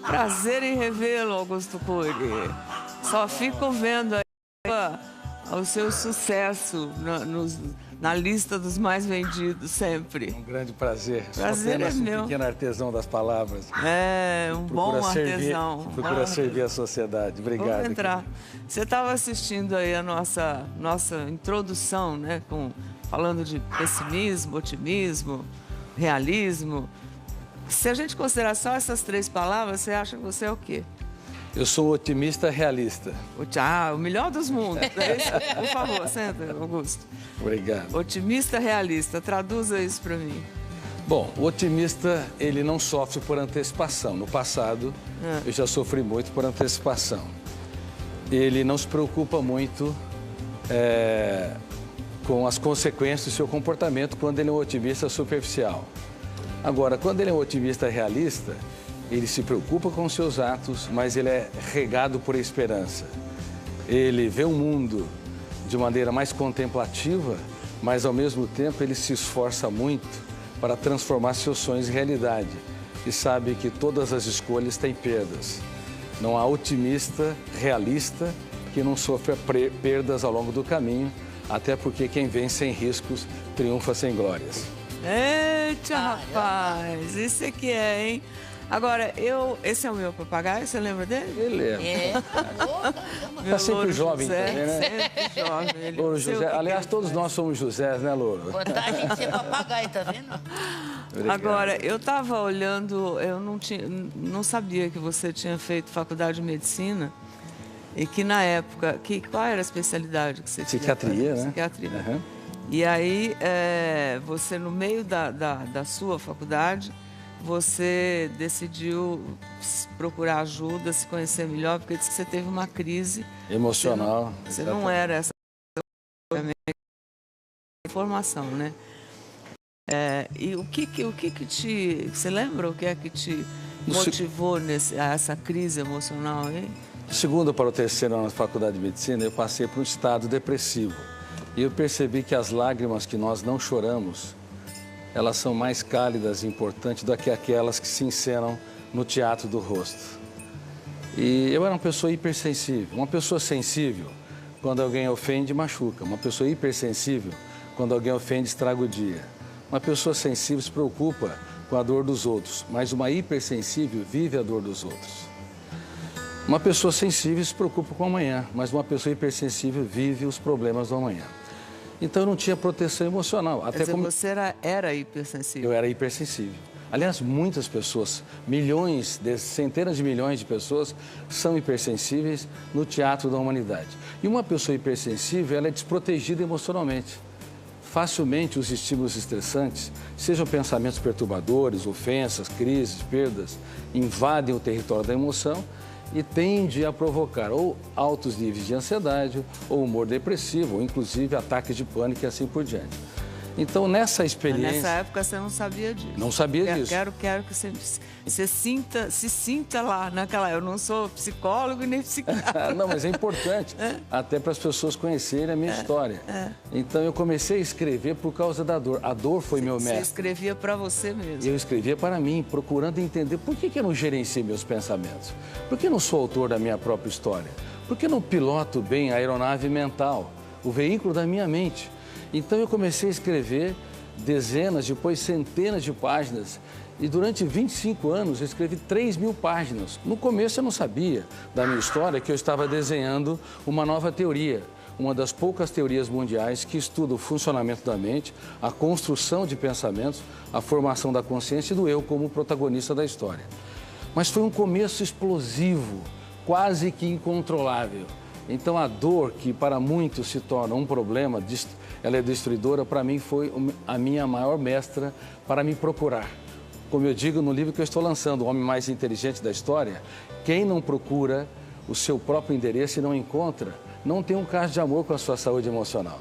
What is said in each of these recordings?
Prazer em revê-lo, Augusto Cury. Só fico vendo aí o seu sucesso na lista dos mais vendidos sempre. Um grande prazer. Prazer é meu. Um pequeno artesão das palavras. É, um bom artesão. Procura servir a sociedade. Obrigado. Vamos entrar. Você estava assistindo aí a nossa introdução, né? Falando de pessimismo, otimismo, realismo. Se a gente considerar só essas 3 palavras, você acha que você é o quê? Eu sou um otimista realista. O melhor dos mundos. Por favor, senta, Augusto. Obrigado. Otimista realista, traduza isso para mim. Bom, o otimista, ele não sofre por antecipação. No passado, eu já sofri muito por antecipação. Ele não se preocupa muito com as consequências do seu comportamento quando ele é um otimista superficial. Agora, quando ele é um otimista realista, ele se preocupa com os seus atos, mas ele é regado por esperança. Ele vê o mundo de maneira mais contemplativa, mas ao mesmo tempo ele se esforça muito para transformar seus sonhos em realidade. E sabe que todas as escolhas têm perdas. Não há otimista realista que não sofra perdas ao longo do caminho, até porque quem vence sem riscos triunfa sem glórias. Eita, rapaz, isso aqui é, hein? Agora, esse é o meu papagaio, você lembra dele? Ele lembra. Está sempre jovem também, né? Sempre jovem. Louro José. Aliás, todos nós somos Josés, né, Louro? Vantagem de ser papagaio, tá vendo? Obrigado. Agora, eu estava olhando, eu não sabia que você tinha feito faculdade de medicina e que na época, qual era a especialidade que você tinha? Psiquiatria, né? Psiquiatria. Uhum. E aí, você no meio da sua faculdade, você decidiu procurar ajuda, se conhecer melhor, porque disse que você teve uma crise emocional. Você não era essa informação, né? E o que te... Você lembra o que é que te motivou a essa crise emocional aí? Do segundo para o terceiro ano da faculdade de medicina, eu passei por um estado depressivo. E eu percebi que as lágrimas que nós não choramos, elas são mais cálidas e importantes do que aquelas que se encenam no teatro do rosto. E eu era uma pessoa hipersensível. Uma pessoa sensível, quando alguém ofende, machuca. Uma pessoa hipersensível, quando alguém ofende, estraga o dia. Uma pessoa sensível se preocupa com a dor dos outros, mas uma hipersensível vive a dor dos outros. Uma pessoa sensível se preocupa com o amanhã, mas uma pessoa hipersensível vive os problemas do amanhã. Então, eu não tinha proteção emocional. Quer dizer, você era hipersensível? Eu era hipersensível. Aliás, muitas pessoas, centenas de milhões de pessoas são hipersensíveis no teatro da humanidade. E uma pessoa hipersensível, ela é desprotegida emocionalmente. Facilmente, os estímulos estressantes, sejam pensamentos perturbadores, ofensas, crises, perdas, invadem o território da emoção e tende a provocar ou altos níveis de ansiedade, ou humor depressivo, ou inclusive ataques de pânico e assim por diante. Então, nessa experiência... Mas nessa época você não sabia disso. Não sabia disso. Quero que você se sinta lá naquela... Eu não sou psicólogo e nem psiquiatra. Não, mas é importante, até para as pessoas conhecerem a minha história. Então, eu comecei a escrever por causa da dor. A dor foi meu mestre. Você escrevia para você mesmo. Eu escrevia para mim, procurando entender por que eu não gerencio meus pensamentos. Por que eu não sou autor da minha própria história? Por que eu não piloto bem a aeronave mental, o veículo da minha mente? Então, eu comecei a escrever dezenas, depois centenas de páginas. E durante 25 anos, eu escrevi 3.000 páginas. No começo, eu não sabia da minha história que eu estava desenhando uma nova teoria. Uma das poucas teorias mundiais que estuda o funcionamento da mente, a construção de pensamentos, a formação da consciência e do eu como protagonista da história. Mas foi um começo explosivo, quase que incontrolável. Então, a dor, que para muitos se torna um problema, ela é destruidora, para mim foi a minha maior mestra para me procurar. Como eu digo no livro que eu estou lançando, O Homem Mais Inteligente da História, quem não procura o seu próprio endereço e não encontra, não tem um caso de amor com a sua saúde emocional.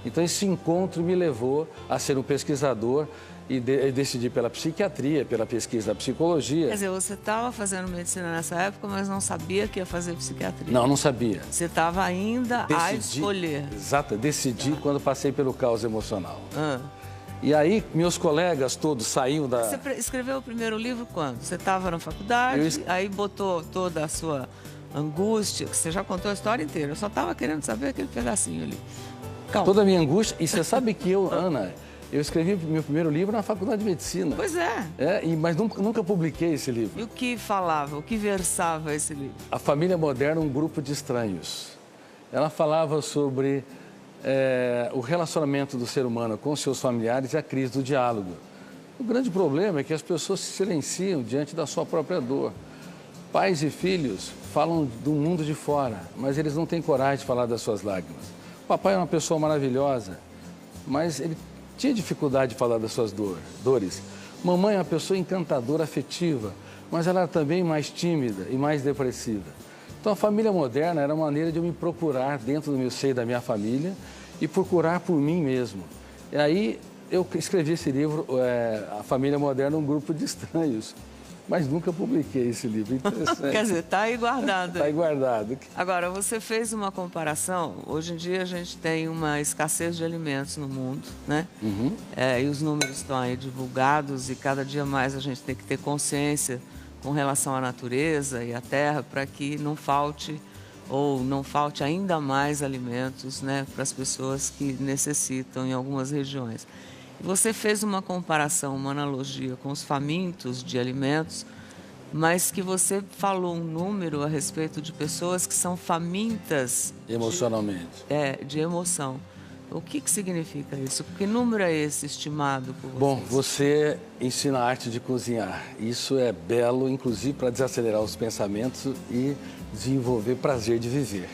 Então, esse encontro me levou a ser um pesquisador e decidi pela psiquiatria, pela pesquisa da psicologia. Quer dizer, você estava fazendo medicina nessa época, mas não sabia que ia fazer psiquiatria. Não sabia. Você estava ainda a escolher. Exato, decidi quando passei pelo caos emocional. E aí, meus colegas todos saíam da... Você escreveu o primeiro livro quando? Você estava na faculdade, aí botou toda a sua angústia, que você já contou a história inteira. Eu só estava querendo saber aquele pedacinho ali. Calma. Toda a minha angústia. E você sabe que eu, Ana, eu escrevi meu primeiro livro na faculdade de medicina. Pois é. Mas nunca publiquei esse livro. E o que falava, o que versava esse livro? A Família Moderna, um grupo de estranhos. Ela falava sobre o relacionamento do ser humano com seus familiares e a crise do diálogo. O grande problema é que as pessoas se silenciam diante da sua própria dor. Pais e filhos falam do mundo de fora, mas eles não têm coragem de falar das suas lágrimas. O papai é uma pessoa maravilhosa, mas ele tinha dificuldade de falar das suas dores. Mamãe é uma pessoa encantadora, afetiva, mas ela era também mais tímida e mais depressiva. Então, a família moderna era uma maneira de eu me procurar dentro do meu seio da minha família e procurar por mim mesmo. E aí, eu escrevi esse livro, A Família Moderna, um grupo de estranhos, mas nunca publiquei esse livro. Interessante. Quer dizer, está aí guardado. Está aí guardado. Agora, você fez uma comparação. Hoje em dia, a gente tem uma escassez de alimentos no mundo, né? Uhum. E os números estão aí divulgados e cada dia mais a gente tem que ter consciência com relação à natureza e à terra para que não falte ou não falte ainda mais alimentos, né, para as pessoas que necessitam em algumas regiões. Você fez uma comparação, uma analogia com os famintos de alimentos, mas que você falou um número a respeito de pessoas que são famintas emocionalmente. De emoção. O que significa isso? Que número é esse estimado por vocês? Bom, você ensina a arte de cozinhar. Isso é belo, inclusive, para desacelerar os pensamentos e desenvolver prazer de viver.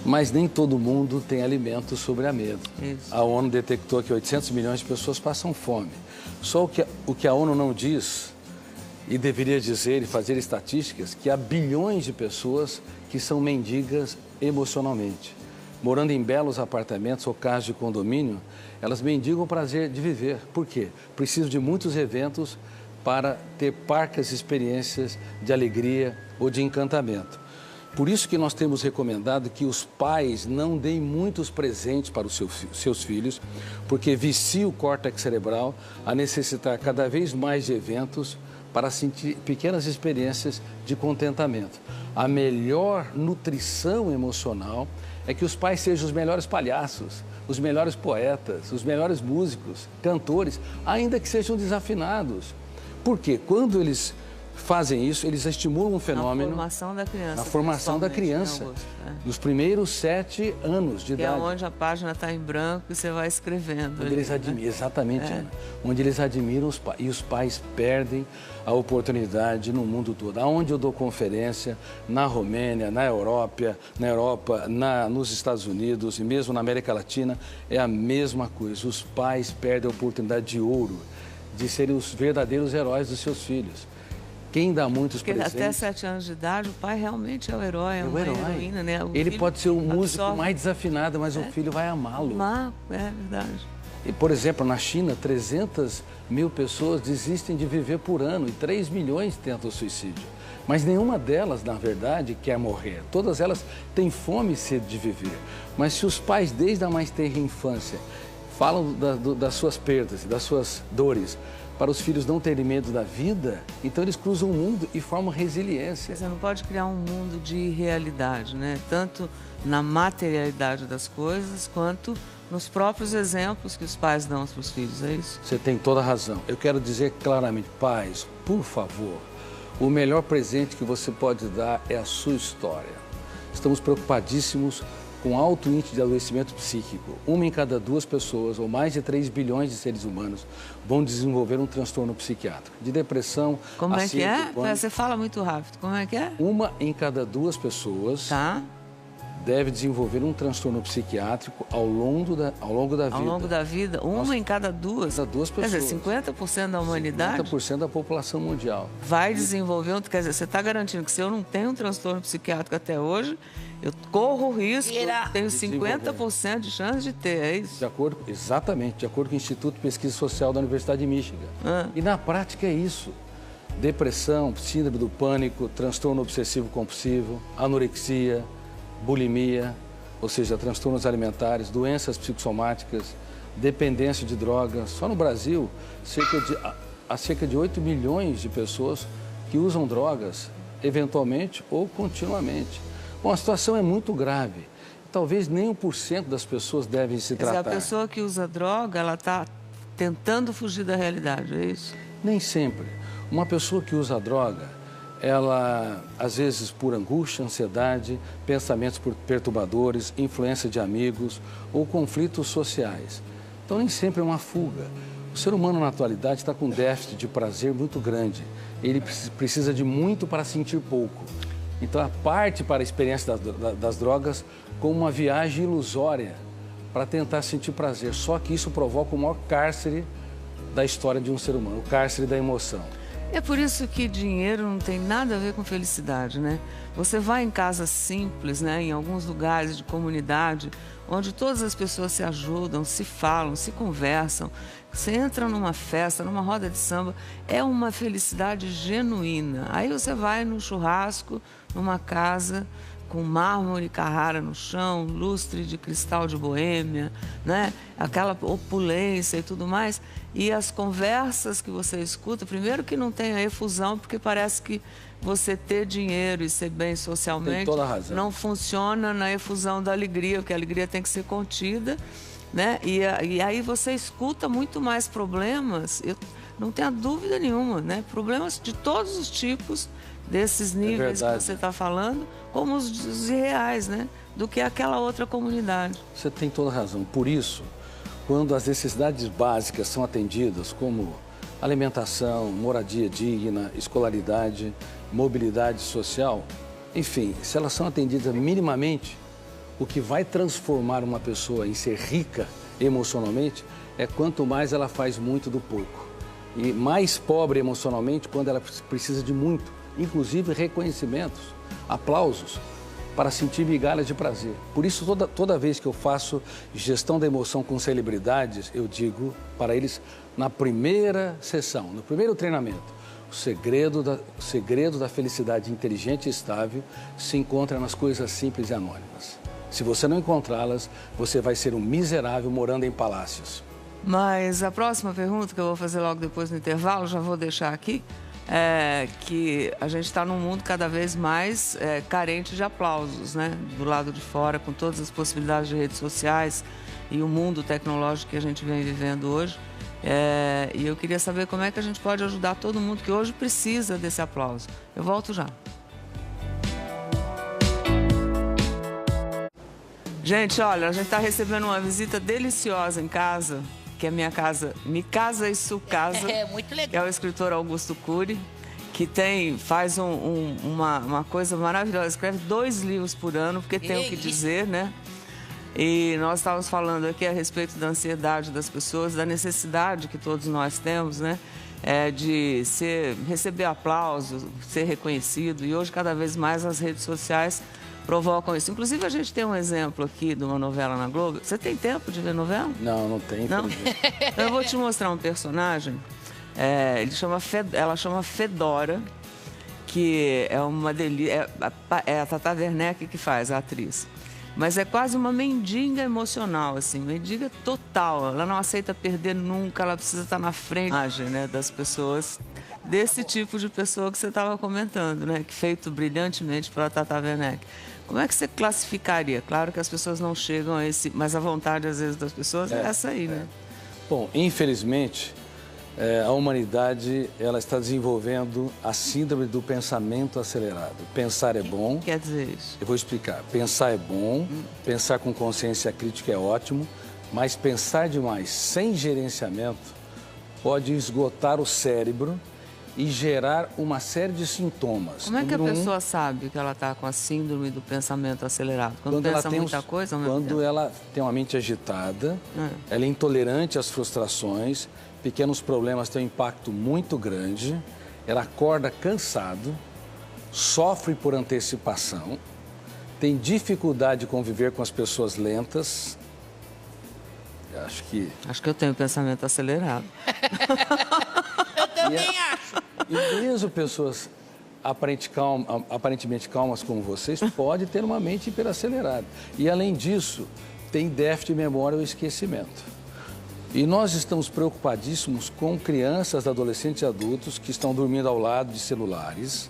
Mas nem todo mundo tem alimento sobre a mesa. Isso. A ONU detectou que 800 milhões de pessoas passam fome. Só o que a ONU não diz, e deveria dizer e fazer estatísticas, que há bilhões de pessoas que são mendigas emocionalmente. Morando em belos apartamentos ou casas de condomínio, elas mendigam o prazer de viver. Por quê? Precisam de muitos eventos para ter parcas experiências de alegria ou de encantamento. Por isso que nós temos recomendado que os pais não deem muitos presentes para os seus filhos, porque vicia o córtex cerebral a necessitar cada vez mais de eventos para sentir pequenas experiências de contentamento. A melhor nutrição emocional é que os pais sejam os melhores palhaços, os melhores poetas, os melhores músicos, cantores, ainda que sejam desafinados. Porque quando eles fazem isso, eles estimulam um fenômeno... Na formação da criança. Na formação da criança, nos primeiros 7 anos de idade. Que é onde a página está em branco e você vai escrevendo. Onde eles admiram, exatamente, Ana. Onde eles admiram os pais. E os pais perdem a oportunidade no mundo todo. Aonde eu dou conferência, na Romênia, na Europa, nos Estados Unidos e mesmo na América Latina, é a mesma coisa. Os pais perdem a oportunidade de ouro, de serem os verdadeiros heróis dos seus filhos. Quem dá muitos presentes... Até 7 anos de idade, o pai realmente é o herói, é uma heroína, né? Ele pode ser o músico mais desafinado, mas o filho vai amá-lo. É verdade. E, por exemplo, na China, 300 mil pessoas desistem de viver por ano e 3 milhões tentam suicídio. Mas nenhuma delas, na verdade, quer morrer. Todas elas têm fome e sede de viver. Mas se os pais, desde a mais tenra infância, falam das suas perdas e das suas dores, para os filhos não terem medo da vida, então eles cruzam o mundo e formam resiliência. Você não pode criar um mundo de irrealidade, né? Tanto na materialidade das coisas, quanto nos próprios exemplos que os pais dão para os filhos, é isso? Você tem toda a razão. Eu quero dizer claramente, pais, por favor, o melhor presente que você pode dar é a sua história. Estamos preocupadíssimos com alto índice de adoecimento psíquico. 1 em cada 2 pessoas, ou mais de 3 bilhões de seres humanos, vão desenvolver um transtorno psiquiátrico, de depressão... Como é que é? Você fala muito rápido. Como é que é? 1 em cada 2 pessoas deve desenvolver um transtorno psiquiátrico ao longo da vida. Ao longo da vida? 1 em cada 2? Cada 2 pessoas. Quer dizer, 50% da humanidade? 50% da população mundial. Vai desenvolver... Quer dizer, você está garantindo que se eu não tenho um transtorno psiquiátrico até hoje, eu corro o risco, tenho 50% de chance de ter, é isso? Exatamente, de acordo com o Instituto de Pesquisa Social da Universidade de Michigan. E na prática é isso. Depressão, síndrome do pânico, transtorno obsessivo-compulsivo, anorexia, bulimia, ou seja, transtornos alimentares, doenças psicossomáticas, dependência de drogas. Só no Brasil, há cerca de 8 milhões de pessoas que usam drogas, eventualmente ou continuamente. Bom, a situação é muito grave. Talvez nem 1% das pessoas devem se tratar. Quer dizer, a pessoa que usa droga, ela está tentando fugir da realidade, é isso? Nem sempre. Uma pessoa que usa droga, ela, às vezes, por angústia, ansiedade, pensamentos perturbadores, influência de amigos ou conflitos sociais. Então, nem sempre é uma fuga. O ser humano, na atualidade, está com um déficit de prazer muito grande. Ele precisa de muito para sentir pouco. Então, a parte para a experiência das drogas como uma viagem ilusória para tentar sentir prazer. Só que isso provoca o maior cárcere da história de um ser humano, o cárcere da emoção. É por isso que dinheiro não tem nada a ver com felicidade, né? Você vai em casas simples, né? Em alguns lugares de comunidade, onde todas as pessoas se ajudam, se falam, se conversam. Você entra numa festa, numa roda de samba, é uma felicidade genuína. Aí você vai no churrasco, numa casa com mármore e Carrara no chão, lustre de cristal de Boêmia, né? Aquela opulência e tudo mais. E as conversas que você escuta, primeiro que não tem a efusão, porque parece que você ter dinheiro e ser bem socialmente tem toda a razão. Não funciona na efusão da alegria, porque a alegria tem que ser contida, né? E aí você escuta muito mais problemas, eu não tenho dúvida nenhuma, né? Problemas de todos os tipos, desses níveis que você está falando, como os irreais, né? Do que aquela outra comunidade. Você tem toda a razão. Por isso, quando as necessidades básicas são atendidas, como alimentação, moradia digna, escolaridade, mobilidade social, enfim, se elas são atendidas minimamente, o que vai transformar uma pessoa em ser rica emocionalmente é quanto mais ela faz muito do pouco. E mais pobre emocionalmente quando ela precisa de muito, inclusive reconhecimentos, aplausos, para sentir migalhas de prazer. Por isso, toda vez que eu faço gestão da emoção com celebridades, eu digo para eles, na primeira sessão, no primeiro treinamento, o segredo da felicidade inteligente e estável se encontra nas coisas simples e anônimas. Se você não encontrá-las, você vai ser um miserável morando em palácios. Mas a próxima pergunta, que eu vou fazer logo depois no intervalo, já vou deixar aqui, é que a gente está num mundo cada vez mais carente de aplausos, né? Do lado de fora, com todas as possibilidades de redes sociais e o mundo tecnológico que a gente vem vivendo hoje. E eu queria saber como é que a gente pode ajudar todo mundo que hoje precisa desse aplauso. Eu volto já. Gente, olha, a gente está recebendo uma visita deliciosa em casa, que é minha casa, Mi Casa e Su Casa. É muito legal. Que é o escritor Augusto Cury, que faz uma coisa maravilhosa. Escreve 2 livros por ano, porque tem o que dizer, né? E nós estávamos falando aqui a respeito da ansiedade das pessoas, da necessidade que todos nós temos, né? De receber aplauso, ser reconhecido. E hoje, cada vez mais, as redes sociais provocam isso. Inclusive, a gente tem um exemplo aqui de uma novela na Globo. Você tem tempo de ver novela? Não, não tem. Não? Eu vou te mostrar um personagem. Ela chama Fedora, que é uma delícia. É a Tata Werneck que faz, a atriz. Mas é quase uma mendiga emocional, assim, mendiga total. Ela não aceita perder nunca, ela precisa estar na frente, né, das pessoas, desse tipo de pessoa que você estava comentando, né, que feito brilhantemente pela Tata Werneck. Como é que você classificaria? Claro que as pessoas não chegam a esse, mas a vontade, às vezes, das pessoas é essa aí, né? Bom, infelizmente, a humanidade ela está desenvolvendo a síndrome do pensamento acelerado. Pensar é bom. Quer dizer isso? Eu vou explicar. Pensar é bom, pensar com consciência crítica é ótimo, mas pensar demais sem gerenciamento pode esgotar o cérebro e gerar uma série de sintomas. Como é que a pessoa sabe que ela está com a síndrome do pensamento acelerado? Quando pensa muita coisa ao mesmo tempo? Quando ela tem uma mente agitada, ela é intolerante às frustrações, pequenos problemas têm um impacto muito grande, ela acorda cansado, sofre por antecipação, tem dificuldade de conviver com as pessoas lentas. Acho que eu tenho pensamento acelerado. Eu também acho. E mesmo pessoas aparentemente calmas como vocês, pode ter uma mente hiperacelerada. E, além disso, tem déficit de memória ou esquecimento. E nós estamos preocupadíssimos com crianças, adolescentes e adultos que estão dormindo ao lado de celulares.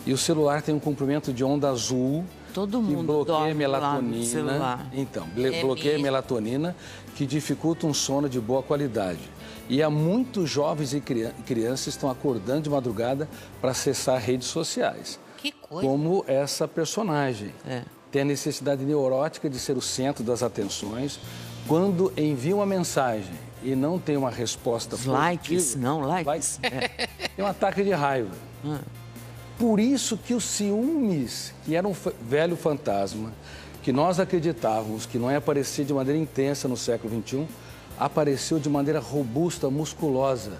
E o celular tem um comprimento de onda azul Todo que mundo bloqueia a dorme do lado do melatonina. celular. Então, bloqueia a melatonina, que dificulta um sono de boa qualidade. E há muitos jovens e crianças que estão acordando de madrugada para acessar redes sociais. Que coisa. Como essa personagem. É. Tem a necessidade neurótica de ser o centro das atenções. Quando envia uma mensagem e não tem uma resposta Likes, positiva, não, likes. tem um ataque de raiva. Por isso que os ciúmes, que era um velho fantasma, que nós acreditávamos que não ia aparecer de maneira intensa no século XXI, apareceu de maneira robusta, musculosa.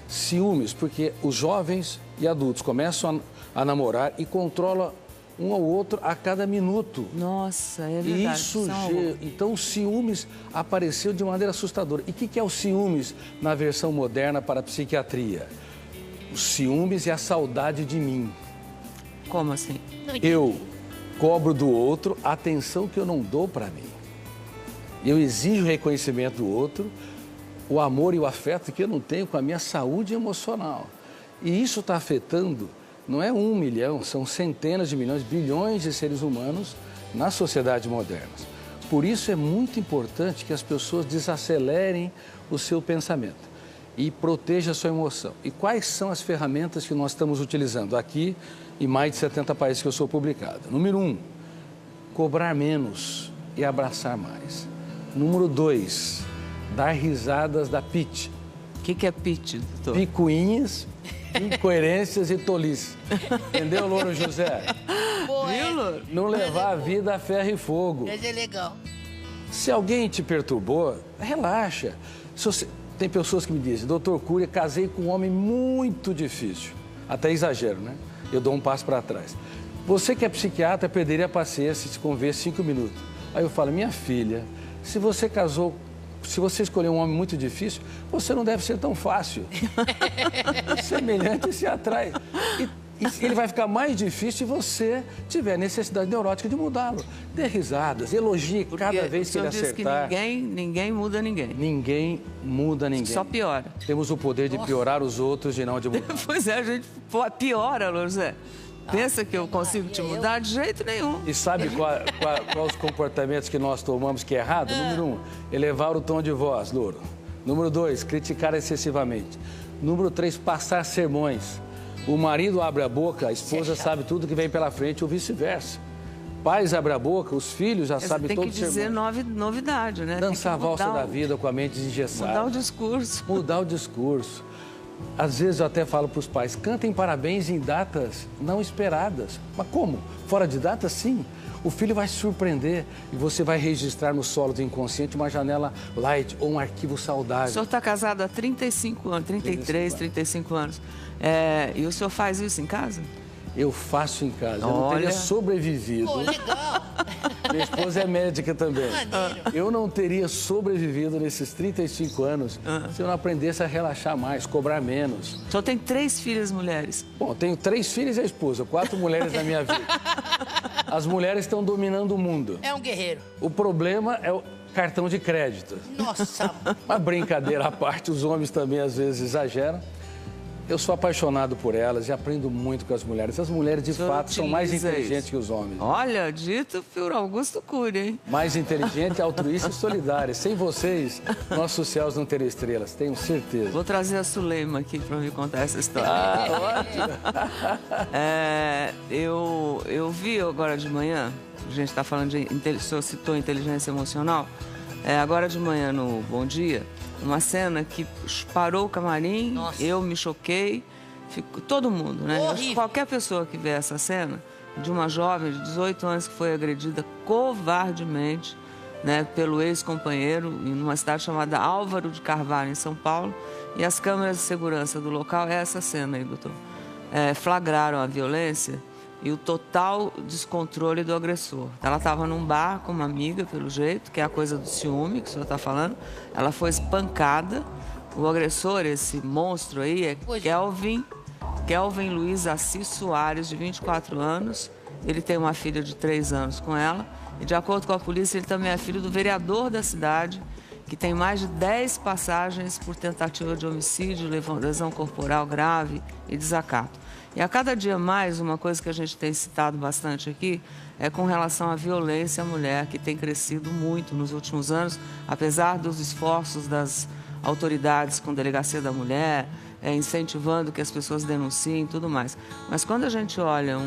Ciúmes, porque os jovens e adultos começam a namorar e controlam um ao outro a cada minuto. Nossa, é E verdade. isso, então, o ciúmes apareceu de maneira assustadora. E o que é o ciúmes na versão moderna para a psiquiatria? O ciúmes é a saudade de mim. Como assim? Eu cobro do outro a atenção que eu não dou para mim. Eu exijo o reconhecimento do outro, o amor e o afeto que eu não tenho com a minha saúde emocional. E isso está afetando, não é 1 milhão, são centenas de milhões, bilhões de seres humanos na sociedade moderna. Por isso é muito importante que as pessoas desacelerem o seu pensamento e protejam a sua emoção. E quais são as ferramentas que nós estamos utilizando aqui em mais de 70 países que eu sou publicado? Número 1, cobrar menos e abraçar mais. Número 2, dar risadas da pitch. O que é pitch, doutor? Picuinhas, incoerências e tolices. Entendeu, Louro José? Viu, Louro? Não levar a vida a ferro e fogo. Mas é legal. Se alguém te perturbou, relaxa. Tem pessoas que me dizem, doutor Cury, casei com um homem muito difícil. Até exagero, né? Eu dou um passo para trás. Você que é psiquiatra perderia a paciência se conver 5 minutos. Aí eu falo, minha filha, se você escolheu um homem muito difícil, você não deve ser tão fácil. Semelhante se atrai. E ele vai ficar mais difícil se você tiver necessidade neurótica de mudá-lo. Dê risadas, elogie cada vez que ele acertar. Que ninguém muda ninguém. Ninguém muda ninguém. Só piora. Temos o poder de piorar os outros e não de mudar. Pois é, a gente piora, Louro José. Pensa que eu consigo te mudar? De jeito nenhum. E sabe quais os comportamentos que nós tomamos que é errado? Número 1, elevar o tom de voz, Louro. Número 2, criticar excessivamente. Número 3, passar sermões. O marido abre a boca, a esposa sabe tudo que vem pela frente ou vice-versa. Pais abrem a boca, os filhos já sabem todos os sermões. Tem que dizer novidade, né? Dançar a valsa da vida com a mente desengessada. Mudar o discurso. Mudar o discurso. Às vezes eu até falo para os pais, cantem parabéns em datas não esperadas. Mas como? Fora de data, sim. O filho vai se surpreender e você vai registrar no solo do inconsciente uma janela light ou um arquivo saudável. O senhor está casado há 35 anos, 33, 35 anos. E o senhor faz isso em casa? Eu faço em casa. Eu não teria sobrevivido. Pô, legal. Minha esposa é médica também. Maneiro. Eu não teria sobrevivido nesses 35 anos se eu não aprendesse a relaxar mais, cobrar menos. O senhor tem 3 filhas mulheres. Bom, tenho 3 filhos e a esposa, 4 mulheres na minha vida. As mulheres estão dominando o mundo. É um guerreiro. O problema é o cartão de crédito. Nossa. Uma brincadeira à parte, os homens também às vezes exageram. Eu sou apaixonado por elas e aprendo muito com as mulheres. As mulheres, de fato, são mais inteligentes que os homens. Olha, dito por Augusto Cury, hein? Mais inteligente, altruísta e solidária. Sem vocês, nossos céus não teriam estrelas, tenho certeza. Vou trazer a Suleima aqui para me contar essa história. Ótimo. Eu vi agora de manhã, a gente está falando o senhor citou inteligência emocional, agora de manhã no Bom Dia, uma cena que parou o camarim. Nossa. Eu me choquei, todo mundo, né? Eu acho que qualquer pessoa que vê essa cena, de uma jovem de 18 anos que foi agredida covardemente, né, pelo ex-companheiro, em uma cidade chamada Álvaro de Carvalho, em São Paulo, e as câmeras de segurança do local, é essa cena aí, doutor, flagraram a violência e o total descontrole do agressor. Ela estava num bar com uma amiga, pelo jeito, que é a coisa do ciúme que o senhor está falando. Ela foi espancada. O agressor, esse monstro aí, é Kelvin Luiz Assis Soares, de 24 anos. Ele tem uma filha de 3 anos com ela. E, de acordo com a polícia, ele também é filho do vereador da cidade que tem mais de 10 passagens por tentativa de homicídio, lesão corporal grave e desacato. E a cada dia mais, uma coisa que a gente tem citado bastante aqui é com relação à violência à mulher, que tem crescido muito nos últimos anos, apesar dos esforços das autoridades com delegacia da mulher, incentivando que as pessoas denunciem e tudo mais. Mas quando a gente olha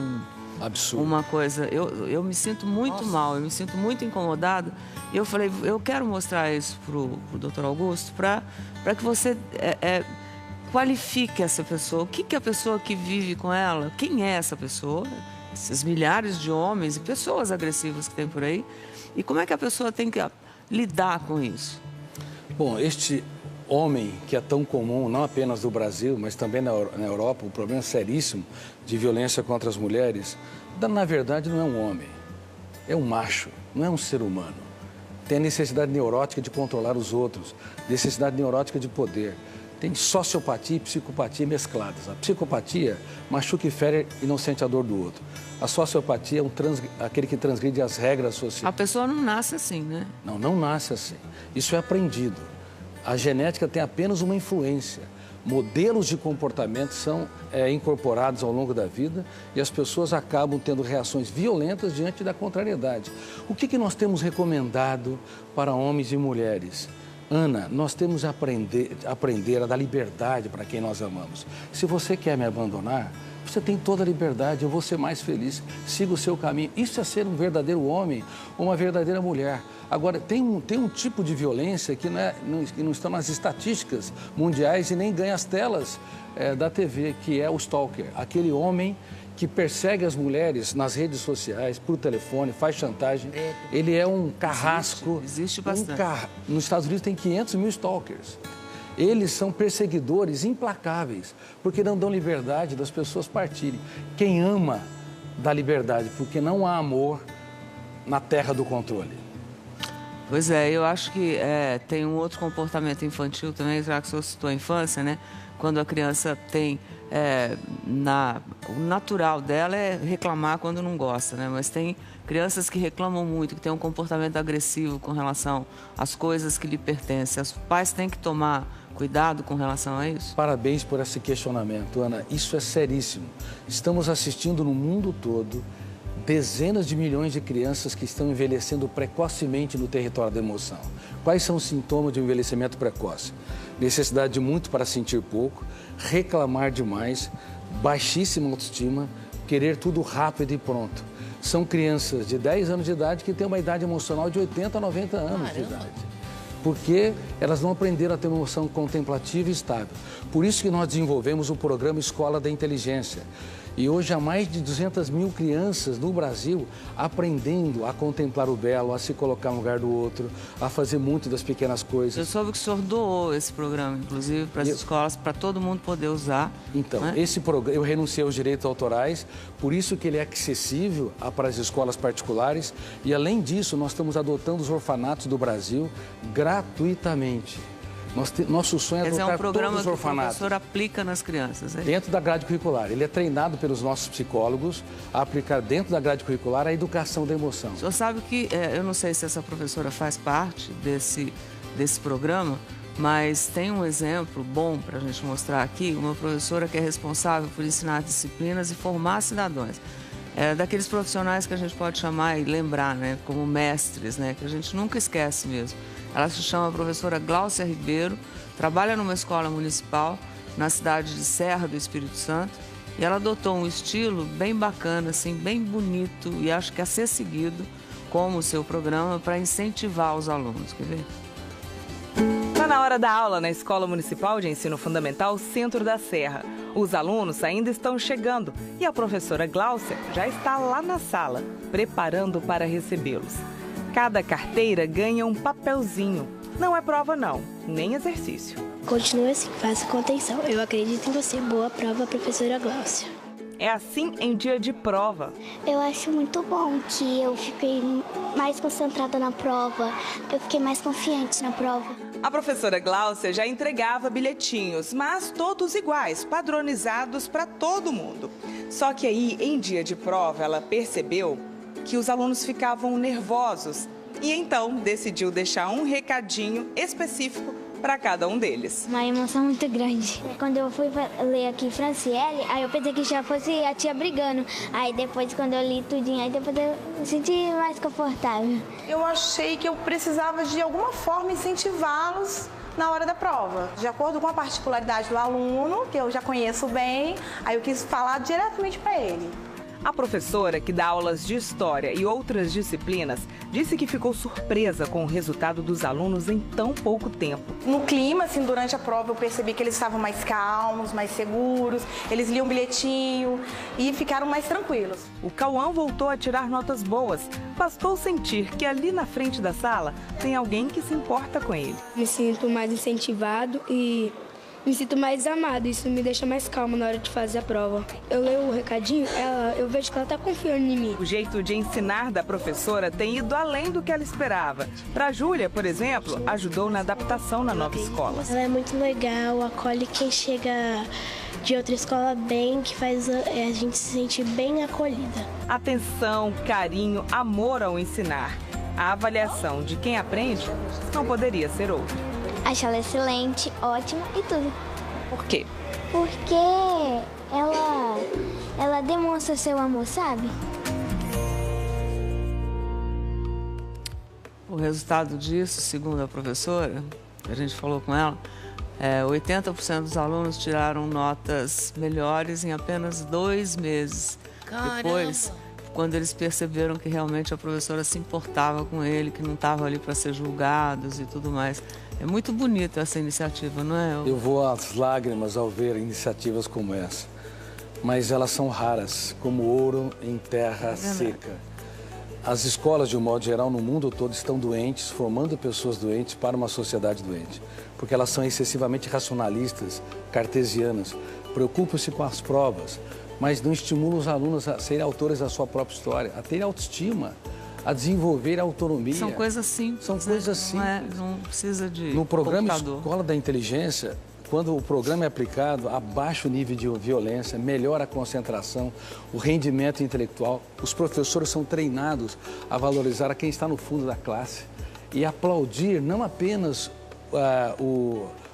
uma coisa, eu me sinto muito mal, eu me sinto muito incomodada. E eu falei, eu quero mostrar isso para o Dr. Augusto, para que você qualifique essa pessoa. O que a pessoa que vive com ela, quem é essa pessoa? Esses milhares de homens e pessoas agressivas que tem por aí. E como é que a pessoa tem que lidar com isso? Bom, este homem que é tão comum, não apenas no Brasil, mas também na Europa, um problema seríssimo de violência contra as mulheres, na verdade não é um homem, é um macho, não é um ser humano. Tem a necessidade neurótica de controlar os outros, necessidade neurótica de poder. Tem sociopatia e psicopatia mescladas. A psicopatia machuca e fere e não sente a dor do outro. A sociopatia é aquele que transgride as regras sociais. A pessoa não nasce assim, né? Não nasce assim. Isso é aprendido. A genética tem apenas uma influência. Modelos de comportamento são incorporados ao longo da vida e as pessoas acabam tendo reações violentas diante da contrariedade. O que nós temos recomendado para homens e mulheres? Ana, nós temos que aprender a dar liberdade para quem nós amamos. Se você quer me abandonar, você tem toda a liberdade, eu vou ser mais feliz, siga o seu caminho. Isso é ser um verdadeiro homem ou uma verdadeira mulher. Agora, tem um tipo de violência que não está nas estatísticas mundiais e nem ganha as telas da TV, que é o stalker, aquele homem que persegue as mulheres nas redes sociais, por telefone, faz chantagem. Ele é um carrasco. Existe bastante. Nos Estados Unidos tem 500 mil stalkers. Eles são perseguidores implacáveis, porque não dão liberdade das pessoas partirem. Quem ama dá liberdade, porque não há amor na terra do controle. Pois é, eu acho que tem um outro comportamento infantil também, já que o senhor citou a infância, né? Quando a criança tem... o natural dela é reclamar quando não gosta, né? Mas tem crianças que reclamam muito, que têm um comportamento agressivo com relação às coisas que lhe pertencem. Os pais têm que tomar cuidado com relação a isso? Parabéns por esse questionamento, Ana. Isso é seríssimo. Estamos assistindo no mundo todo dezenas de milhões de crianças que estão envelhecendo precocemente no território da emoção. Quais são os sintomas de um envelhecimento precoce? Necessidade de muito para sentir pouco, reclamar demais, baixíssima autoestima, querer tudo rápido e pronto. São crianças de 10 anos de idade que têm uma idade emocional de 80 a 90 anos de idade. Porque elas não aprenderam a ter uma emoção contemplativa e estável. Por isso que nós desenvolvemos o programa Escola da Inteligência. E hoje há mais de 200 mil crianças no Brasil aprendendo a contemplar o belo, a se colocar no lugar do outro, a fazer muito das pequenas coisas. Eu soube que o senhor doou esse programa, inclusive, para as escolas, para todo mundo poder usar. Então, né? Esse programa, eu renunciei aos direitos autorais, por isso que ele é acessível para as escolas particulares. E, além disso, nós estamos adotando os orfanatos do Brasil gratuitamente. Nosso sonho é adotar todos os orfanatos. É um programa que o professor aplica nas crianças. Dentro da grade curricular. Ele é treinado pelos nossos psicólogos a aplicar dentro da grade curricular a educação da emoção. O senhor sabe que, eu não sei se essa professora faz parte desse programa, mas tem um exemplo bom para a gente mostrar aqui, uma professora que é responsável por ensinar disciplinas e formar cidadãos. Daqueles profissionais que a gente pode chamar e lembrar, né, como mestres, né, que a gente nunca esquece mesmo. Ela se chama a professora Gláucia Ribeiro, trabalha numa escola municipal na cidade de Serra do Espírito Santo e ela adotou um estilo bem bacana, assim, bem bonito e acho que a ser seguido como o seu programa para incentivar os alunos. Quer ver? Está na hora da aula na Escola Municipal de Ensino Fundamental Centro da Serra. Os alunos ainda estão chegando e a professora Gláucia já está lá na sala, preparando para recebê-los. Cada carteira ganha um papelzinho. Não é prova não, nem exercício. Continue assim, faça com atenção. Eu acredito em você. Boa prova, professora Gláucia. É assim em dia de prova. Eu acho muito bom que eu fiquei mais concentrada na prova. Eu fiquei mais confiante na prova. A professora Gláucia já entregava bilhetinhos, mas todos iguais, padronizados para todo mundo. Só que aí, em dia de prova, ela percebeu que os alunos ficavam nervosos e então decidiu deixar um recadinho específico para cada um deles. Uma emoção muito grande. Quando eu fui ler aqui Franciele, aí eu pensei que já fosse a tia brigando. Aí depois, quando eu li tudinho, aí depois eu me senti mais confortável. Eu achei que eu precisava de alguma forma incentivá-los na hora da prova. De acordo com a particularidade do aluno, que eu já conheço bem, aí eu quis falar diretamente para ele. A professora, que dá aulas de história e outras disciplinas, disse que ficou surpresa com o resultado dos alunos em tão pouco tempo. No clima, assim, durante a prova, eu percebi que eles estavam mais calmos, mais seguros, eles liam um bilhetinho e ficaram mais tranquilos. O Cauã voltou a tirar notas boas. Bastou sentir que ali na frente da sala tem alguém que se importa com ele. Me sinto mais incentivado e me sinto mais amado, isso me deixa mais calmo na hora de fazer a prova. Eu leio o recadinho, eu vejo que ela está confiando em mim. O jeito de ensinar da professora tem ido além do que ela esperava. Para a Júlia, por exemplo, ajudou na adaptação na nova escola. Ela é muito legal, acolhe quem chega de outra escola bem, que faz a gente se sentir bem acolhida. Atenção, carinho, amor ao ensinar. A avaliação de quem aprende não poderia ser outra. Acho ela excelente, ótima e tudo. Por quê? Porque ela demonstra seu amor, sabe? O resultado disso, segundo a professora, a gente falou com ela, 80% dos alunos tiraram notas melhores em apenas 2 meses. Caramba. Depois, quando eles perceberam que realmente a professora se importava com ele, que não estavam ali para ser julgados e tudo mais. É muito bonita essa iniciativa, não é? Eu vou às lágrimas ao ver iniciativas como essa, mas elas são raras, como ouro em terra seca. As escolas, de um modo geral, no mundo todo estão doentes, formando pessoas doentes para uma sociedade doente, porque elas são excessivamente racionalistas, cartesianas, preocupam-se com as provas, mas não estimulam os alunos a serem autores da sua própria história, a terem autoestima, a desenvolver a autonomia. São coisas simples. São coisas simples. Não precisa de No programa computador. Escola da Inteligência, quando o programa é aplicado, abaixa o nível de violência, melhora a concentração, o rendimento intelectual. Os professores são treinados a valorizar a quem está no fundo da classe e aplaudir não apenas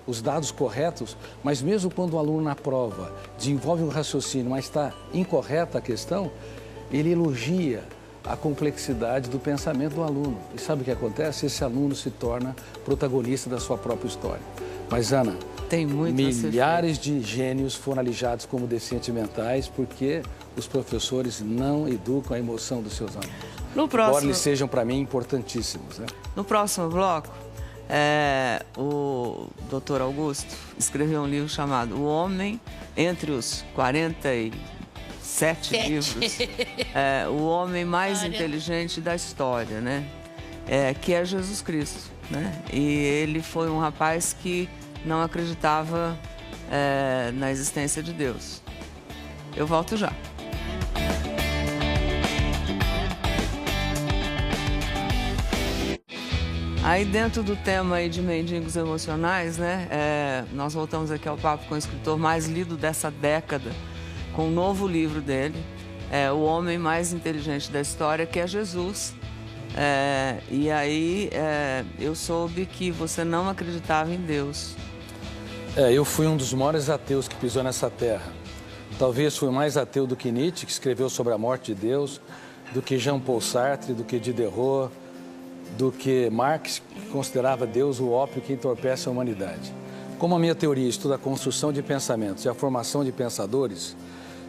os dados corretos, mas mesmo quando o aluno na prova desenvolve um raciocínio, mas está incorreta a questão, ele elogia a complexidade do pensamento do aluno. E sabe o que acontece? Esse aluno se torna protagonista da sua própria história. Mas, Ana, tem muito milhares de gênios foram alijados como deficientes mentais porque os professores não educam a emoção dos seus alunos. Embora eles sejam, para mim, importantíssimos, né? No próximo bloco, o Dr. Augusto escreveu um livro chamado O Homem, entre os 47 livros, o homem mais inteligente da história, né? Que é Jesus Cristo, né? E ele foi um rapaz que não acreditava na existência de Deus. Eu volto já. Aí dentro do tema aí de mendigos emocionais, né? Nós voltamos aqui ao papo com o escritor mais lido dessa década, com um novo livro dele, O Homem Mais Inteligente da História, que é Jesus. E aí eu soube que você não acreditava em Deus. Eu fui um dos maiores ateus que pisou nessa terra. Talvez fui mais ateu do que Nietzsche, que escreveu sobre a morte de Deus, do que Jean-Paul Sartre, do que Diderot, do que Marx, que considerava Deus o ópio que entorpece a humanidade. Como a minha teoria estuda a construção de pensamentos e a formação de pensadores,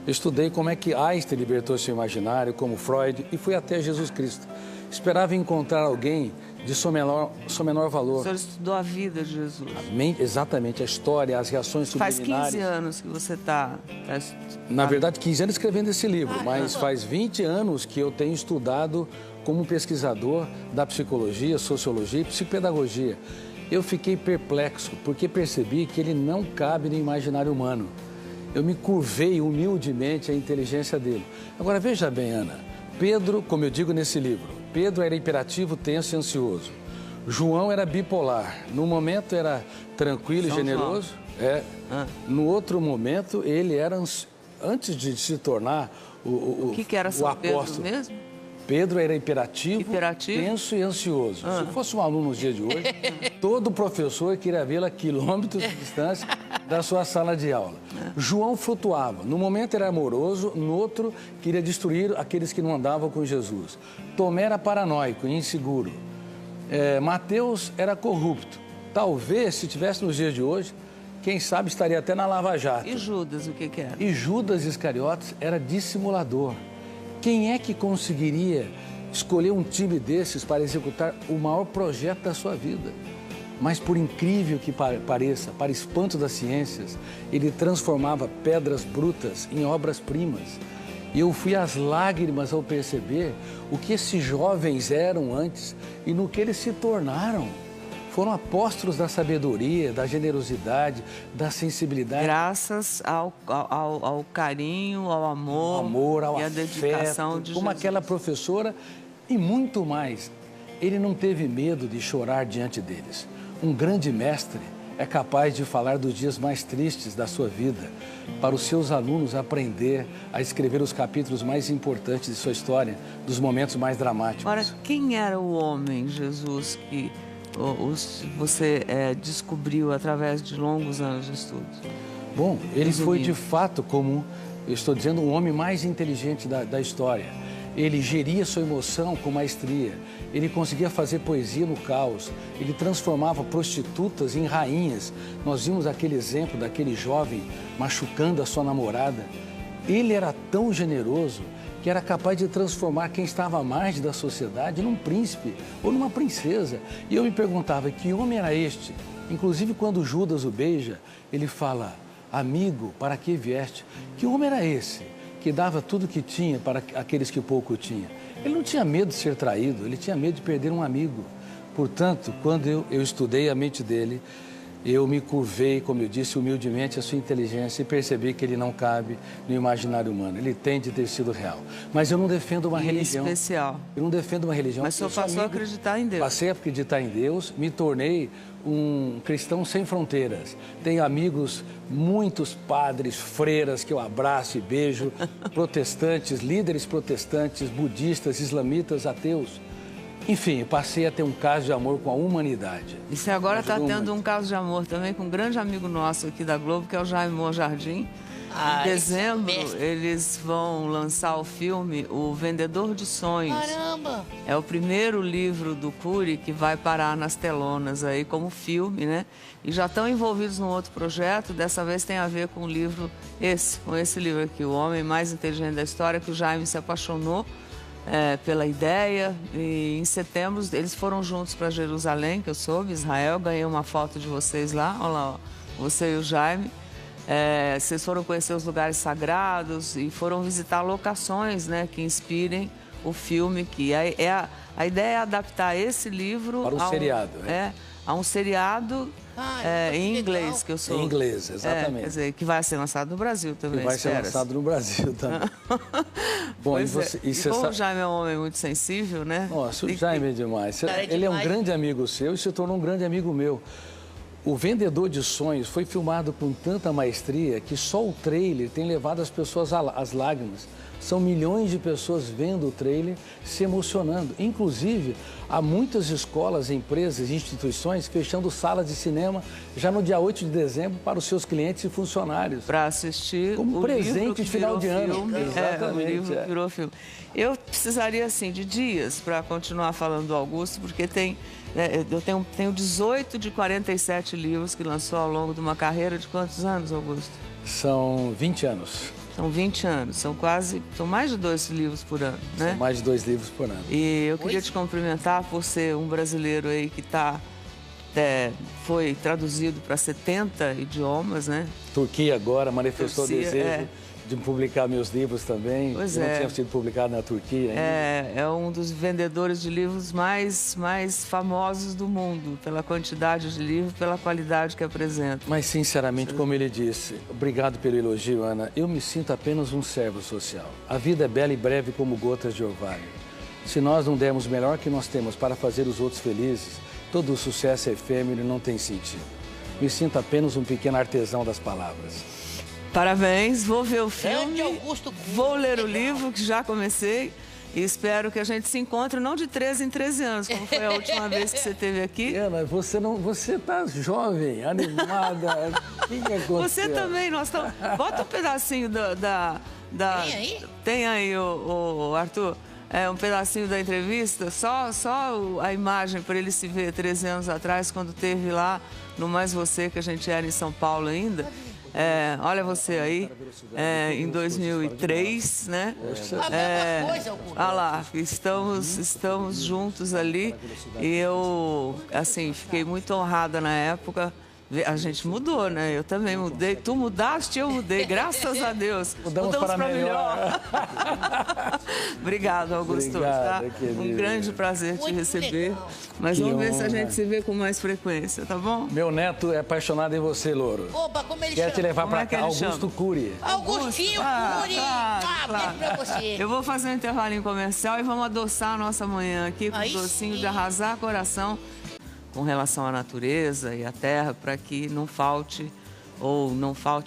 eu estudei como é que Einstein libertou seu imaginário, como Freud, e fui até Jesus Cristo. Esperava encontrar alguém de seu menor valor. O senhor estudou a vida de Jesus. Exatamente, a história, as reações subliminares. Faz 15 anos que você está... Na verdade, 15 anos escrevendo esse livro, mas faz 20 anos que eu tenho estudado como pesquisador da psicologia, sociologia e psicopedagogia. Eu fiquei perplexo, porque percebi que ele não cabe no imaginário humano. Eu me curvei humildemente à inteligência dele. Agora, veja bem, Ana, Pedro, como eu digo nesse livro, Pedro era hiperativo, tenso e ansioso. João era bipolar. No momento era tranquilo e generoso. No outro momento, ele era, antes de se tornar o que era São apóstolo. Pedro mesmo? Pedro era hiperativo, tenso e ansioso. Se fosse um aluno nos dias de hoje, todo professor queria vê-lo a quilômetros de distância da sua sala de aula. João flutuava. No momento era amoroso, no outro queria destruir aqueles que não andavam com Jesus. Tomé era paranoico e inseguro. Mateus era corrupto. Talvez, se estivesse nos dias de hoje, quem sabe estaria até na Lava Jato. E Judas, o que era? E Judas Iscariotes era dissimulador. Quem é que conseguiria escolher um time desses para executar o maior projeto da sua vida? Mas por incrível que pareça, para espanto das ciências, ele transformava pedras brutas em obras-primas. E eu fui às lágrimas ao perceber o que esses jovens eram antes e no que eles se tornaram. Foram apóstolos da sabedoria, da generosidade, da sensibilidade. Graças ao carinho, ao amor, ao e à afeto, dedicação de como Jesus. aquela professora e muito mais. Ele não teve medo de chorar diante deles. Um grande mestre é capaz de falar dos dias mais tristes da sua vida, para os seus alunos aprender a escrever os capítulos mais importantes de sua história, dos momentos mais dramáticos. Ora, quem era o homem, Jesus, que você descobriu através de longos anos de estudos? Bom, ele foi de fato, como eu estou dizendo, o homem mais inteligente da história. Ele geria sua emoção com maestria, ele conseguia fazer poesia no caos, ele transformava prostitutas em rainhas. Nós vimos aquele exemplo daquele jovem machucando a sua namorada. Ele era tão generoso que era capaz de transformar quem estava à margem da sociedade num príncipe ou numa princesa. E eu me perguntava, que homem era este? Inclusive, quando Judas o beija, ele fala, amigo, para que vieste? Que homem era esse que dava tudo que tinha para aqueles que pouco tinham? Ele não tinha medo de ser traído, ele tinha medo de perder um amigo. Portanto, quando eu estudei a mente dele, eu me curvei, como eu disse, humildemente à sua inteligência e percebi que ele não cabe no imaginário humano. Ele tem de ter sido real. Mas eu não defendo uma religião. Especial. Eu não defendo uma religião. Mas o senhor passou a acreditar em Deus. Passei a acreditar em Deus, me tornei um cristão sem fronteiras. Tenho amigos, muitos padres, freiras que eu abraço e beijo, protestantes, líderes protestantes, budistas, islamitas, ateus. Enfim, passei a ter um caso de amor com a humanidade. E você agora está tendo um caso de amor também com um grande amigo nosso aqui da Globo, que é o Jaime Monjardim. Em dezembro, eles vão lançar o filme O Vendedor de Sonhos. Caramba! É o primeiro livro do Cury que vai parar nas telonas aí como filme, né? E já estão envolvidos num outro projeto, dessa vez tem a ver com o livro com esse livro aqui, O Homem Mais Inteligente da História, que o Jaime se apaixonou pela ideia, e em setembro eles foram juntos para Jerusalém, que eu soube, Israel. Ganhei uma foto de vocês lá, olha lá, ó, você e o Jaime. Vocês foram conhecer os lugares sagrados e foram visitar locações, né, que inspirem o filme, que a ideia é adaptar esse livro para um seriado, a um seriado em inglês, que eu sou. Em inglês, exatamente. Quer dizer, que vai ser lançado no Brasil também. Que vai ser lançado no Brasil também. Bom, como o Jaime é um homem muito sensível, né? Nossa, o Jaime é demais. Ele é um grande amigo seu e se tornou um grande amigo meu. O Vendedor de Sonhos foi filmado com tanta maestria que só o trailer tem levado as pessoas às lágrimas. São milhões de pessoas vendo o trailer, se emocionando. Inclusive, há muitas escolas, empresas e instituições fechando salas de cinema já no dia 8 de dezembro para os seus clientes e funcionários. Para assistir como presente de final de ano. Exatamente. O livro que virou filme. Eu precisaria, assim, de dias para continuar falando do Augusto, porque eu tenho 18 de 47 livros que lançou ao longo de uma carreira de quantos anos, Augusto? São 20 anos. São 20 anos, são mais de 2 livros por ano, né? São mais de 2 livros por ano. E eu queria te cumprimentar por ser um brasileiro aí que foi traduzido para 70 idiomas, né? Turquia agora manifestou desejo de publicar meus livros também. Pois não tinha sido publicado na Turquia ainda. É um dos vendedores de livros mais famosos do mundo, pela quantidade de livros, pela qualidade que apresenta. Mas, sinceramente, como ele disse, obrigado pelo elogio, Ana, eu me sinto apenas um servo social. A vida é bela e breve como gotas de orvalho. Se nós não dermos o melhor que nós temos para fazer os outros felizes, todo o sucesso é efêmero e não tem sentido. Me sinto apenas um pequeno artesão das palavras. Parabéns, vou ver o filme, Grande Augusto Cury. vou ler o livro, que já comecei, E espero que a gente se encontre não de 13 em 13 anos, como foi a última vez que você esteve aqui. Ana, você tá jovem, animada. O que aconteceu? Você também, bota um pedacinho Tem aí? Tem aí, o Arthur, um pedacinho da entrevista, só a imagem para ele se ver 13 anos atrás, quando teve lá no Mais Você, que a gente era em São Paulo ainda. Olha você aí, em 2003, né? A mesma coisa, Augusto. Olha lá, estamos juntos ali e eu, assim, fiquei muito honrada na época. A gente mudou, né? Eu também mudei. Tu mudaste, eu mudei. Graças a Deus. Mudamos para melhor. Obrigado, Augusto. Obrigado, tá? Um grande prazer te receber. legal. Mas Que vamos ver se a honra. gente se vê com mais frequência, tá bom? Meu neto é apaixonado em você, Louro. Opa, como ele Quer te chama? levar Como para é que cá, ele Augusto chama? Cury. Augustinho Cury. claro. Beijo pra você. Eu vou fazer um intervalinho comercial e vamos adoçar a nossa manhã aqui com Aí um docinho sim. de arrasar coração com relação à natureza e à terra, para que não falte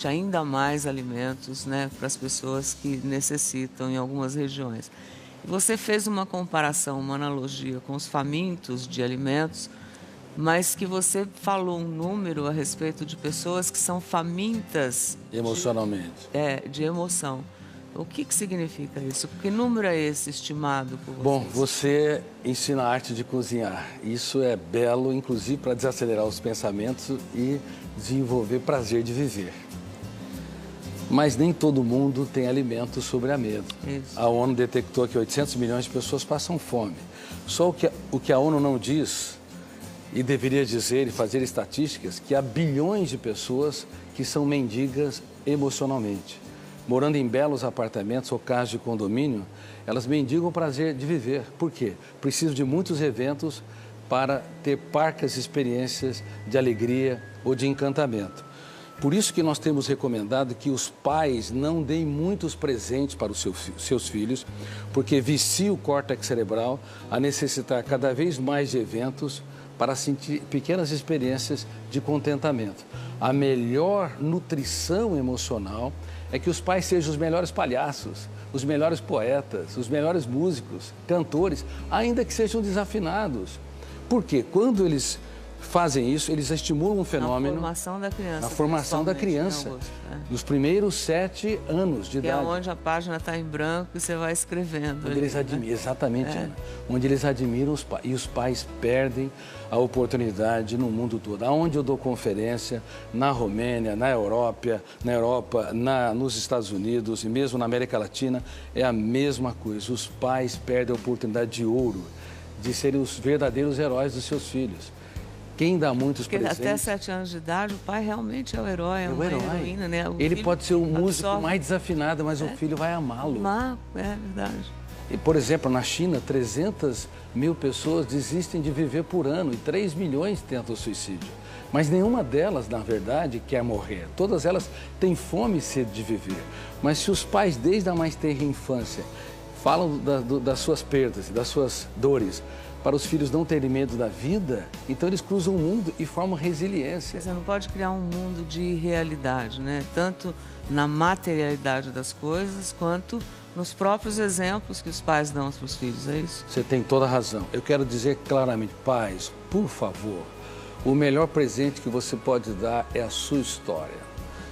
ainda mais alimentos, né, para as pessoas que necessitam em algumas regiões. Você fez uma comparação, uma analogia com os famintos de alimentos, mas que você falou um número a respeito de pessoas que são famintas Emocionalmente. de emoção. O que significa isso? Que número é esse estimado por vocês? Bom, você ensina a arte de cozinhar. Isso é belo, inclusive, para desacelerar os pensamentos e desenvolver prazer de viver. Mas nem todo mundo tem alimento sobre a mesa. Isso. A ONU detectou que 800 milhões de pessoas passam fome. Só o que a ONU não diz, e deveria dizer e fazer estatísticas, que há bilhões de pessoas que são mendigas emocionalmente. Morando em belos apartamentos ou casas de condomínio, elas mendigam o prazer de viver. Por quê? Precisam de muitos eventos para ter parcas experiências de alegria ou de encantamento. Por isso que nós temos recomendado que os pais não deem muitos presentes para os seus filhos, porque vicia o córtex cerebral a necessitar cada vez mais de eventos para sentir pequenas experiências de contentamento. A melhor nutrição emocional é que os pais sejam os melhores palhaços, os melhores poetas, os melhores músicos, cantores, ainda que sejam desafinados. Porque quando eles fazem isso, eles estimulam um fenômeno... Na formação da criança. Na formação da criança, nos primeiros 7 anos de que idade. é onde a página está em branco e você vai escrevendo. Onde eles admiram, exatamente, Ana. Onde eles admiram os pais. E os pais perdem a oportunidade no mundo todo. Aonde eu dou conferência, na Romênia, na Europa, nos Estados Unidos e mesmo na América Latina, é a mesma coisa. Os pais perdem a oportunidade de ouro de serem os verdadeiros heróis dos seus filhos. Quem dá muitos Porque presentes... até 7 anos de idade, o pai realmente é o herói, é uma heroína, né? Ele pode ser o músico absorve. mais desafinado, mas o filho vai amá-lo. É verdade. E, por exemplo, na China, 300 mil pessoas desistem de viver por ano e 3 milhões tentam o suicídio. Mas nenhuma delas, na verdade, quer morrer. Todas elas têm fome e sede de viver. Mas se os pais, desde a mais tenra infância, falam das suas perdas e das suas dores, para os filhos não terem medo da vida, então eles cruzam o mundo e formam resiliência. Você não pode criar um mundo de irrealidade, né? Tanto na materialidade das coisas, quanto nos próprios exemplos que os pais dão para os filhos, é isso? Você tem toda a razão. Eu quero dizer claramente, pais, por favor, o melhor presente que você pode dar é a sua história.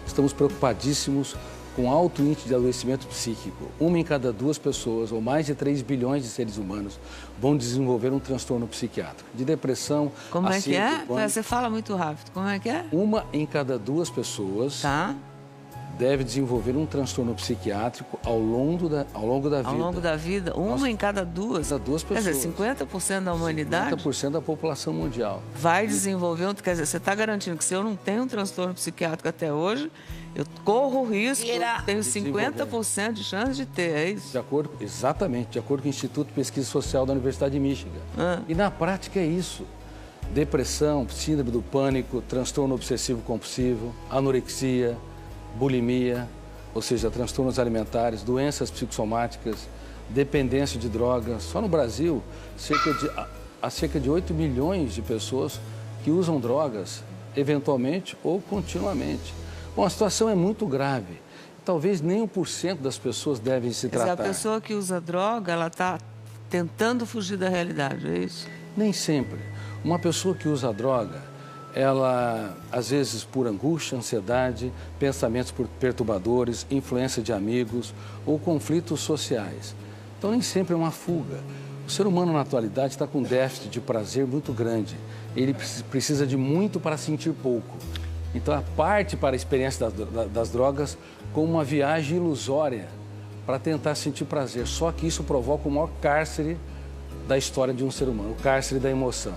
Estamos preocupadíssimos com alto índice de adoecimento psíquico. 1 em cada 2 pessoas, ou mais de 3 bilhões de seres humanos, vão desenvolver um transtorno psiquiátrico, de depressão... Como é que é? Você fala muito rápido. Como é que é? 1 em cada 2 pessoas deve desenvolver um transtorno psiquiátrico ao longo da vida. Ao longo da vida? 1 em cada 2? Cada 2 pessoas. Quer dizer, 50% da humanidade? 50% da população mundial. Vai desenvolver... Quer dizer, você está garantindo que se eu não tenho um transtorno psiquiátrico até hoje... Eu corro o risco, tenho 50% de chance de ter, é isso? Exatamente, de acordo com o Instituto de Pesquisa Social da Universidade de Michigan. E na prática é isso. Depressão, síndrome do pânico, transtorno obsessivo-compulsivo, anorexia, bulimia, ou seja, transtornos alimentares, doenças psicossomáticas, dependência de drogas. Só no Brasil, há cerca de 8 milhões de pessoas que usam drogas, eventualmente ou continuamente. Bom, a situação é muito grave. talvez nem 1% das pessoas devem se Quer dizer, tratar. a pessoa que usa droga, ela está tentando fugir da realidade, é isso? Nem sempre. Uma pessoa que usa droga, ela, às vezes, por angústia, ansiedade, pensamentos perturbadores, influência de amigos ou conflitos sociais. Então, nem sempre é uma fuga. O ser humano, na atualidade, está com um déficit de prazer muito grande. Ele precisa de muito para sentir pouco. Então, parte para a experiência das drogas como uma viagem ilusória para tentar sentir prazer. Só que isso provoca o maior cárcere da história de um ser humano, o cárcere da emoção.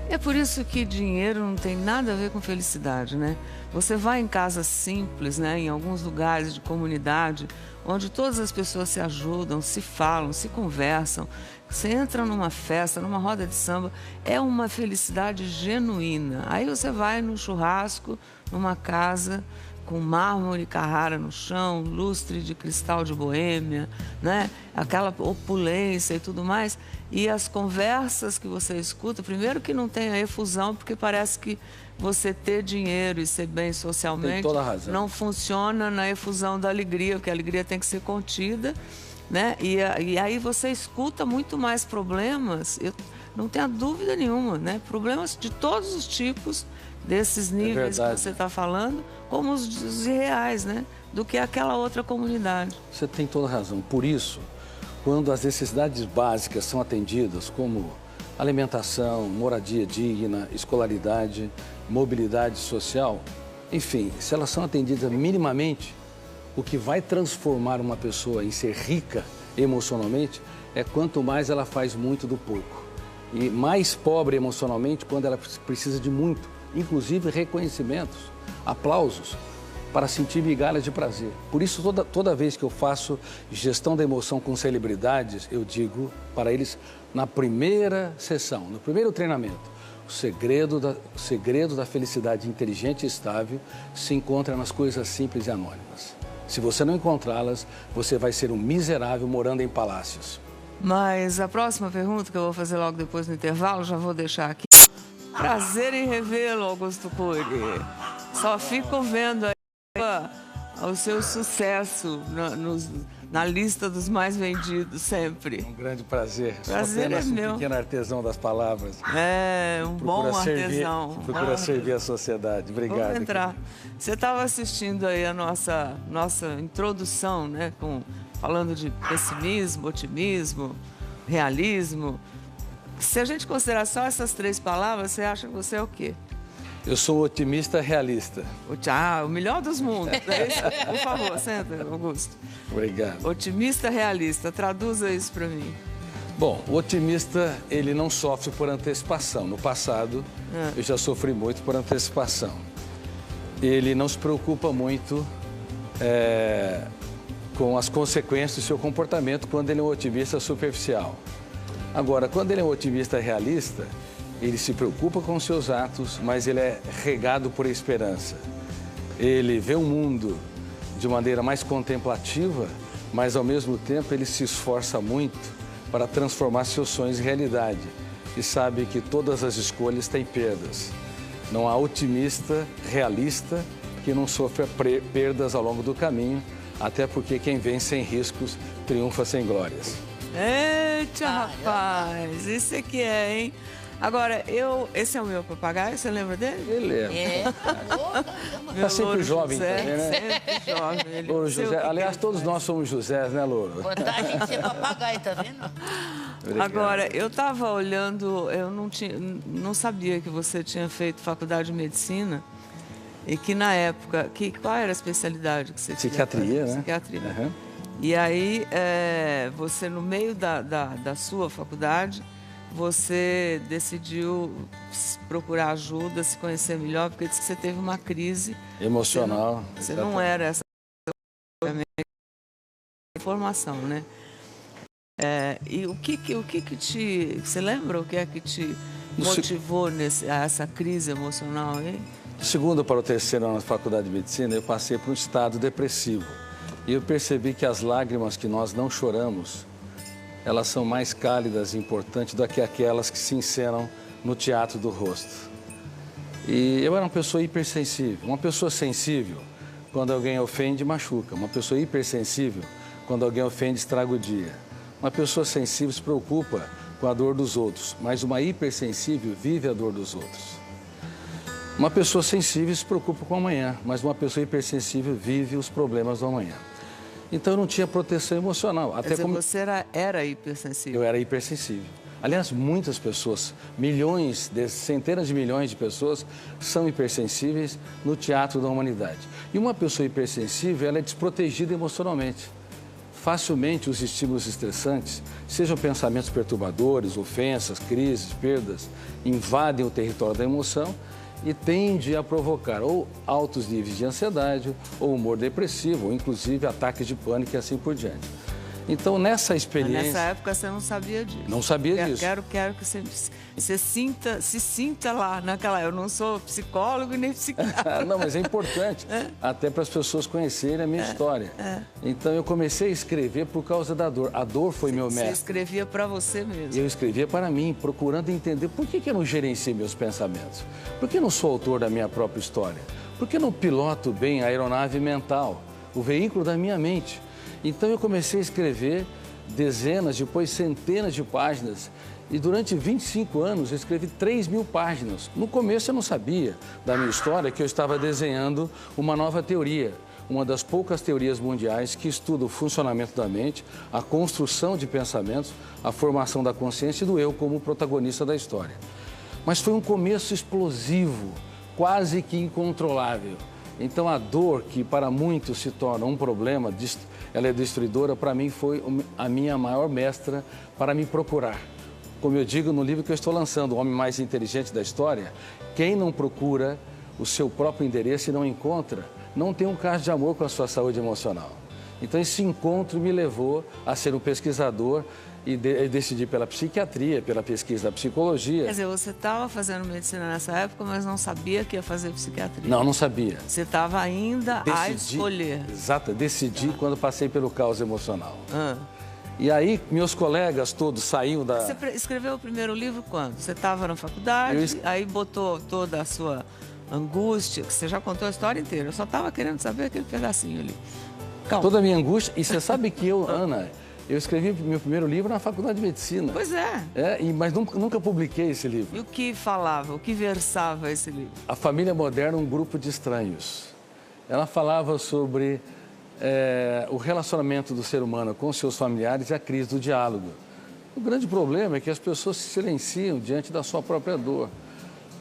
É por isso que dinheiro não tem nada a ver com felicidade, né? Você vai em casas simples, né? Em alguns lugares de comunidade, onde todas as pessoas se ajudam, se falam, se conversam. Você entra numa festa, numa roda de samba, é uma felicidade genuína. Aí você vai no churrasco, numa casa com mármore Carrara no chão, lustre de cristal de Boêmia, né? Aquela opulência e tudo mais. E as conversas que você escuta, primeiro que não tem a efusão, porque parece que você ter dinheiro e ser bem socialmente tem toda a razão. Não funciona na efusão da alegria, porque a alegria tem que ser contida, né? E aí você escuta muito mais problemas, eu não tenho dúvida nenhuma, né? Problemas de todos os tipos, desses níveis que você está falando, como os irreais, né? Do que aquela outra comunidade. Você tem toda a razão. Por isso, quando as necessidades básicas são atendidas, como alimentação, moradia digna, escolaridade, mobilidade social, enfim, se elas são atendidas minimamente, o que vai transformar uma pessoa em ser rica emocionalmente é quanto mais ela faz muito do pouco. E mais pobre emocionalmente quando ela precisa de muito, inclusive reconhecimentos, aplausos, para sentir migalhas de prazer. Por isso, toda vez que eu faço gestão da emoção com celebridades, eu digo para eles, na primeira sessão, no primeiro treinamento, o segredo da felicidade inteligente e estável se encontra nas coisas simples e anônimas. Se você não encontrá-las, você vai ser um miserável morando em palácios. Mas a próxima pergunta que eu vou fazer logo depois no intervalo, já vou deixar aqui. Prazer em revê-lo, Augusto Cury. Só fico vendo aí o seu sucesso na lista dos mais vendidos sempre. Um grande prazer. Prazer é meu. Um pequeno artesão das palavras. É, um bom artesão. Procura servir a sociedade. Obrigado. Vamos entrar. Você estava assistindo aí a nossa introdução, né? Falando de pessimismo, otimismo, realismo. Se a gente considerar só essas 3 palavras, você acha que você é o quê? Eu sou otimista realista. O melhor dos mundos. Por favor, senta, Augusto. Obrigado. Otimista realista, traduza isso para mim. Bom, o otimista, ele não sofre por antecipação. No passado, eu já sofri muito por antecipação. Ele não se preocupa muito com as consequências do seu comportamento quando ele é um otimista superficial. Agora, quando ele é um otimista realista, ele se preocupa com os seus atos, mas ele é regado por esperança. Ele vê o mundo de maneira mais contemplativa, mas ao mesmo tempo ele se esforça muito para transformar seus sonhos em realidade. E sabe que todas as escolhas têm perdas. Não há otimista realista que não sofra perdas ao longo do caminho, até porque quem vem sem riscos triunfa sem glórias. Eita, rapaz, isso aqui é, hein? Agora, esse é o meu papagaio, você lembra dele? Ele é. Está sempre jovem também, né? Sempre jovem. Louro José. Aliás, todos nós somos Josés, né, Louro? Vantagem de ser papagaio, tá vendo? Obrigado. Agora, eu estava olhando, eu não sabia que você tinha feito faculdade de medicina e que na época, qual era a especialidade que você tinha? Psiquiatria, né? Psiquiatria. Uhum. E aí, você no meio da sua faculdade, você decidiu procurar ajuda, se conhecer melhor, porque disse que você teve uma crise emocional. Você não era essa informação, né? E o que te... Você lembra o que é que te motivou a essa crise emocional aí? Do segundo para o terceiro ano na faculdade de medicina, eu passei por um estado depressivo. E eu percebi que as lágrimas que nós não choramos, elas são mais cálidas e importantes do que aquelas que se encenam no teatro do rosto. E eu era uma pessoa hipersensível. Uma pessoa sensível, quando alguém ofende, machuca. Uma pessoa hipersensível, quando alguém ofende, estraga o dia. Uma pessoa sensível se preocupa com a dor dos outros, mas uma hipersensível vive a dor dos outros. Uma pessoa sensível se preocupa com o amanhã, mas uma pessoa hipersensível vive os problemas do amanhã. Então eu não tinha proteção emocional. Quer dizer, você era hipersensível? Eu era hipersensível. Aliás, muitas pessoas, centenas de milhões de pessoas são hipersensíveis no teatro da humanidade. E uma pessoa hipersensível, ela é desprotegida emocionalmente. Facilmente os estímulos estressantes, sejam pensamentos perturbadores, ofensas, crises, perdas, invadem o território da emoção e tende a provocar ou altos níveis de ansiedade, ou humor depressivo, ou inclusive ataques de pânico e assim por diante. Então, nessa experiência... Nessa época você não sabia disso. Não sabia disso. Quero que você se sinta lá naquela... Eu não sou psicólogo e nem psiquiatra. Não, mas é importante, até para as pessoas conhecerem a minha história. Então, eu comecei a escrever por causa da dor. A dor foi meu mestre. Você escrevia para você mesmo. Eu escrevia para mim, procurando entender por que eu não gerencio meus pensamentos. Por que eu não sou autor da minha própria história? Por que eu não piloto bem a aeronave mental, o veículo da minha mente? Então eu comecei a escrever dezenas, depois centenas de páginas. E durante 25 anos eu escrevi 3.000 páginas. No começo eu não sabia da minha história que eu estava desenhando uma nova teoria. Uma das poucas teorias mundiais que estuda o funcionamento da mente, a construção de pensamentos, a formação da consciência e do eu como protagonista da história. Mas foi um começo explosivo, quase que incontrolável. Então a dor, que para muitos se torna um problema, ela é destruidora, para mim foi a minha maior mestra para me procurar. Como eu digo no livro que eu estou lançando, O Homem Mais Inteligente da História, quem não procura o seu próprio endereço e não encontra, não tem um caso de amor com a sua saúde emocional. Então esse encontro me levou a ser um pesquisador e decidi pela psiquiatria, pela pesquisa da psicologia. Quer dizer, você estava fazendo medicina nessa época, mas não sabia que ia fazer psiquiatria. Não não Você estava ainda a escolher. Exato, decidi quando passei pelo caos emocional. E aí, meus colegas todos saíam da... Você escreveu o primeiro livro quando? Você estava na faculdade, aí botou toda a sua angústia, que você já contou a história inteira. Eu só estava querendo saber aquele pedacinho ali. Calma. Toda a minha angústia. E você sabe que eu, Ana... Eu escrevi meu primeiro livro na Faculdade de Medicina. Pois é. Mas nunca publiquei esse livro. E o que falava, o que versava esse livro? A Família Moderna, um grupo de estranhos. Ela falava sobre o relacionamento do ser humano com seus familiares e a crise do diálogo. O grande problema é que as pessoas se silenciam diante da sua própria dor.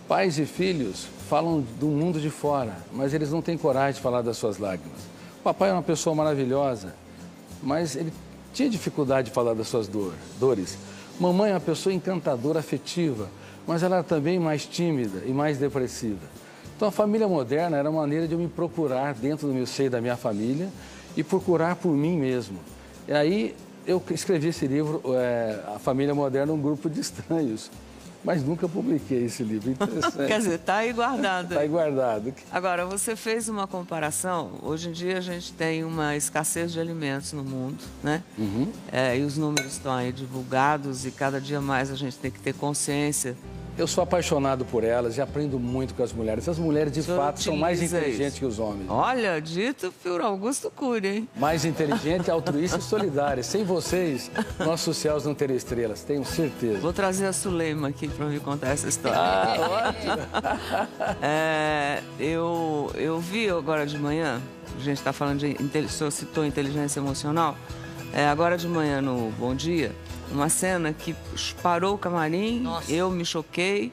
Pais e filhos falam do mundo de fora, mas eles não têm coragem de falar das suas lágrimas. O papai é uma pessoa maravilhosa, mas ele tinha dificuldade de falar das suas dores. Mamãe é uma pessoa encantadora, afetiva, mas ela era também mais tímida e mais depressiva. Então a família moderna era uma maneira de eu me procurar dentro do meu seio da minha família e procurar por mim mesmo. E aí eu escrevi esse livro, A Família Moderna, um grupo de estranhos. Mas nunca publiquei esse livro, interessante. Quer dizer, está aí guardado. Está aí guardado. Agora, você fez uma comparação. Hoje em dia a gente tem uma escassez de alimentos no mundo, né? E os números estão aí divulgados e cada dia mais a gente tem que ter consciência. Eu sou apaixonado por elas e aprendo muito com as mulheres. As mulheres, de fato, são mais inteligentes que os homens. Olha, dito por Augusto Cury, hein? Mais inteligente, altruísta e solidária. Sem vocês, nossos céus não teriam estrelas, tenho certeza. Vou trazer a Suleima aqui para me contar essa história. Ótimo! Eu vi agora de manhã, a gente está falando o senhor citou inteligência emocional, agora de manhã no Bom Dia, uma cena que parou o camarim. Nossa. Eu me choquei,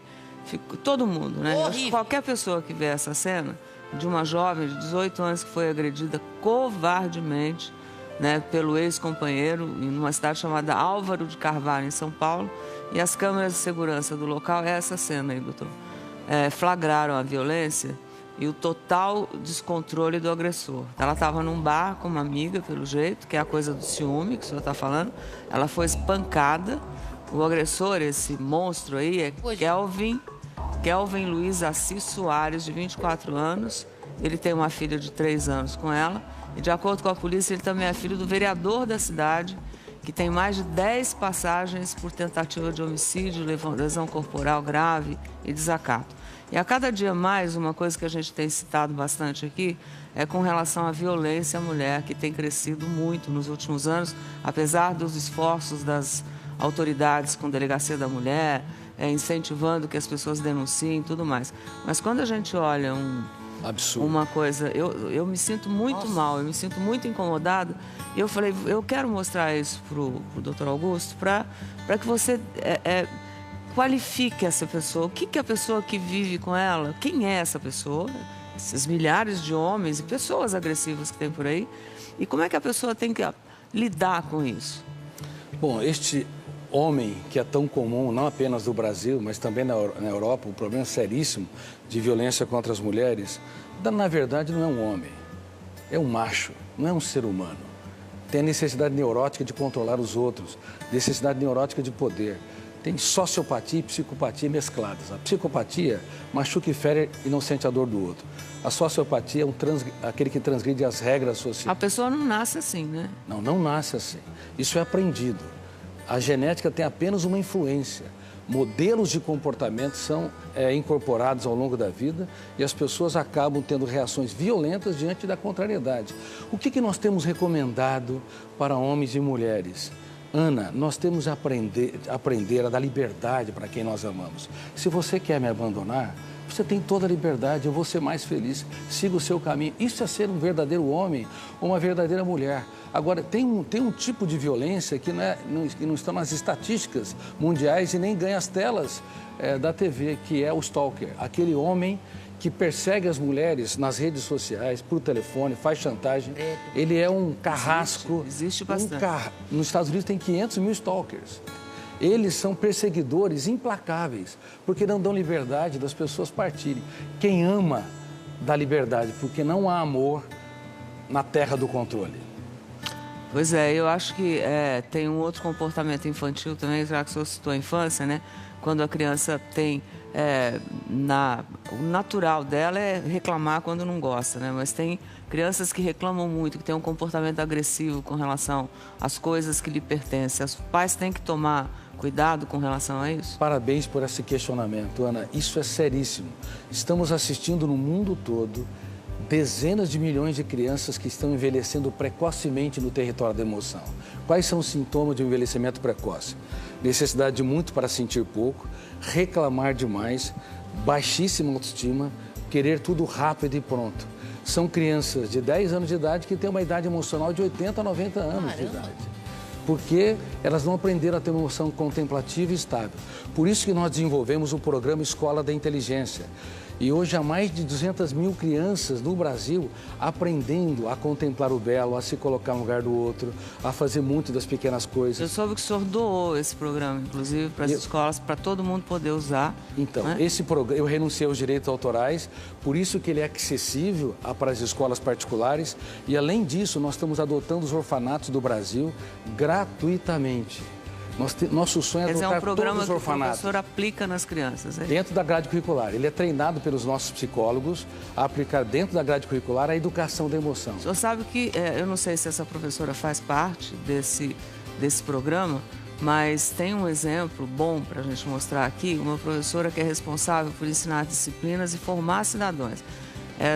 todo mundo, né? Qualquer pessoa que vê essa cena de uma jovem de 18 anos que foi agredida covardemente, né, pelo ex-companheiro em uma cidade chamada Álvaro de Carvalho, em São Paulo, e as câmeras de segurança do local, essa cena aí, doutor, flagraram a violência e o total descontrole do agressor. Ela estava num bar com uma amiga, pelo jeito, que é a coisa do ciúme que o senhor está falando. Ela foi espancada. O agressor, esse monstro aí, é Kelvin Luiz Assis Soares, de 24 anos. Ele tem uma filha de 3 anos com ela. E, de acordo com a polícia, ele também é filho do vereador da cidade que tem mais de 10 passagens por tentativa de homicídio, lesão corporal grave e desacato. E a cada dia mais, uma coisa que a gente tem citado bastante aqui é com relação à violência à mulher, que tem crescido muito nos últimos anos, apesar dos esforços das autoridades com delegacia da mulher, incentivando que as pessoas denunciem e tudo mais. Mas quando a gente olha uma coisa, eu me sinto muito mal, eu me sinto muito incomodada. E eu falei, eu quero mostrar isso pro Dr. Augusto para que você qualifique essa pessoa. O que a pessoa que vive com ela, quem é essa pessoa? Esses milhares de homens e pessoas agressivas que tem por aí. E como é que a pessoa tem que lidar com isso? Bom, este homem que é tão comum, não apenas no Brasil, mas também na Europa, um problema seríssimo de violência contra as mulheres, na verdade não é um homem, é um macho, não é um ser humano. Tem a necessidade neurótica de controlar os outros, necessidade neurótica de poder. Tem sociopatia e psicopatia mescladas. A psicopatia machuca e fere e não sente a dor do outro. A sociopatia é aquele que transgride as regras sociais. A pessoa não nasce assim, né? Não nasce assim. Isso é aprendido. A genética tem apenas uma influência. Modelos de comportamento são incorporados ao longo da vida e as pessoas acabam tendo reações violentas diante da contrariedade. O que nós temos recomendado para homens e mulheres? Ana, nós temos de aprender a dar liberdade para quem nós amamos. Se você quer me abandonar, você tem toda a liberdade, eu vou ser mais feliz, siga o seu caminho. Isso é ser um verdadeiro homem ou uma verdadeira mulher. Agora, tem um tipo de violência que não está nas estatísticas mundiais e nem ganha as telas da TV, que é o stalker, aquele homem que persegue as mulheres nas redes sociais, por telefone, faz chantagem. Ele é um carrasco. Existe bastante. Nos Estados Unidos tem 500 mil stalkers. Eles são perseguidores implacáveis, porque não dão liberdade das pessoas partirem. Quem ama dá liberdade, porque não há amor na terra do controle. Pois é, eu acho que tem um outro comportamento infantil também, já que o senhor citou a infância, né? Quando a criança tem... o natural dela é reclamar quando não gosta, né? Mas tem crianças que reclamam muito, que têm um comportamento agressivo com relação às coisas que lhe pertencem. Os pais têm que tomar cuidado com relação a isso? Parabéns por esse questionamento, Ana. Isso é seríssimo. Estamos assistindo no mundo todo dezenas de milhões de crianças que estão envelhecendo precocemente no território da emoção. Quais são os sintomas de um envelhecimento precoce? Necessidade de muito para sentir pouco, reclamar demais, baixíssima autoestima, querer tudo rápido e pronto. São crianças de 10 anos de idade que têm uma idade emocional de 80 a 90 anos de idade. Porque elas não aprenderam a ter uma emoção contemplativa e estável. Por isso que nós desenvolvemos o programa Escola da Inteligência. E hoje há mais de 200 mil crianças no Brasil aprendendo a contemplar o belo, a se colocar no lugar do outro, a fazer muito das pequenas coisas. Eu soube que o senhor doou esse programa, inclusive, para as escolas, para todo mundo poder usar. Então, né? Esse programa, eu renunciei aos direitos autorais, por isso que ele é acessível para as escolas particulares. E, além disso, nós estamos adotando os orfanatos do Brasil gratuitamente. Nosso sonho é adotar todos os orfanatos. É um programa que o professor aplica nas crianças. Dentro da grade curricular. Ele é treinado pelos nossos psicólogos a aplicar dentro da grade curricular a educação da emoção. O senhor sabe que, eu não sei se essa professora faz parte desse programa, mas tem um exemplo bom para a gente mostrar aqui. Uma professora que é responsável por ensinar disciplinas e formar cidadãos.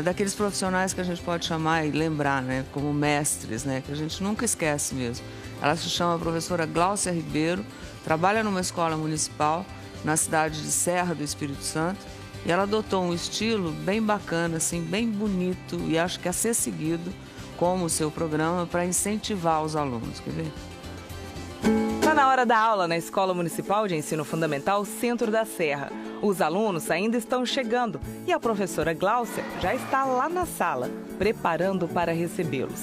Daqueles profissionais que a gente pode chamar e lembrar, né, como mestres, né, que a gente nunca esquece mesmo. Ela se chama a professora Gláucia Ribeiro, trabalha numa escola municipal na cidade de Serra do Espírito Santo e ela adotou um estilo bem bacana, assim, bem bonito e acho que a ser seguido como o seu programa para incentivar os alunos. Quer ver? Está na hora da aula na Escola Municipal de Ensino Fundamental Centro da Serra. Os alunos ainda estão chegando e a professora Gláucia já está lá na sala, preparando para recebê-los.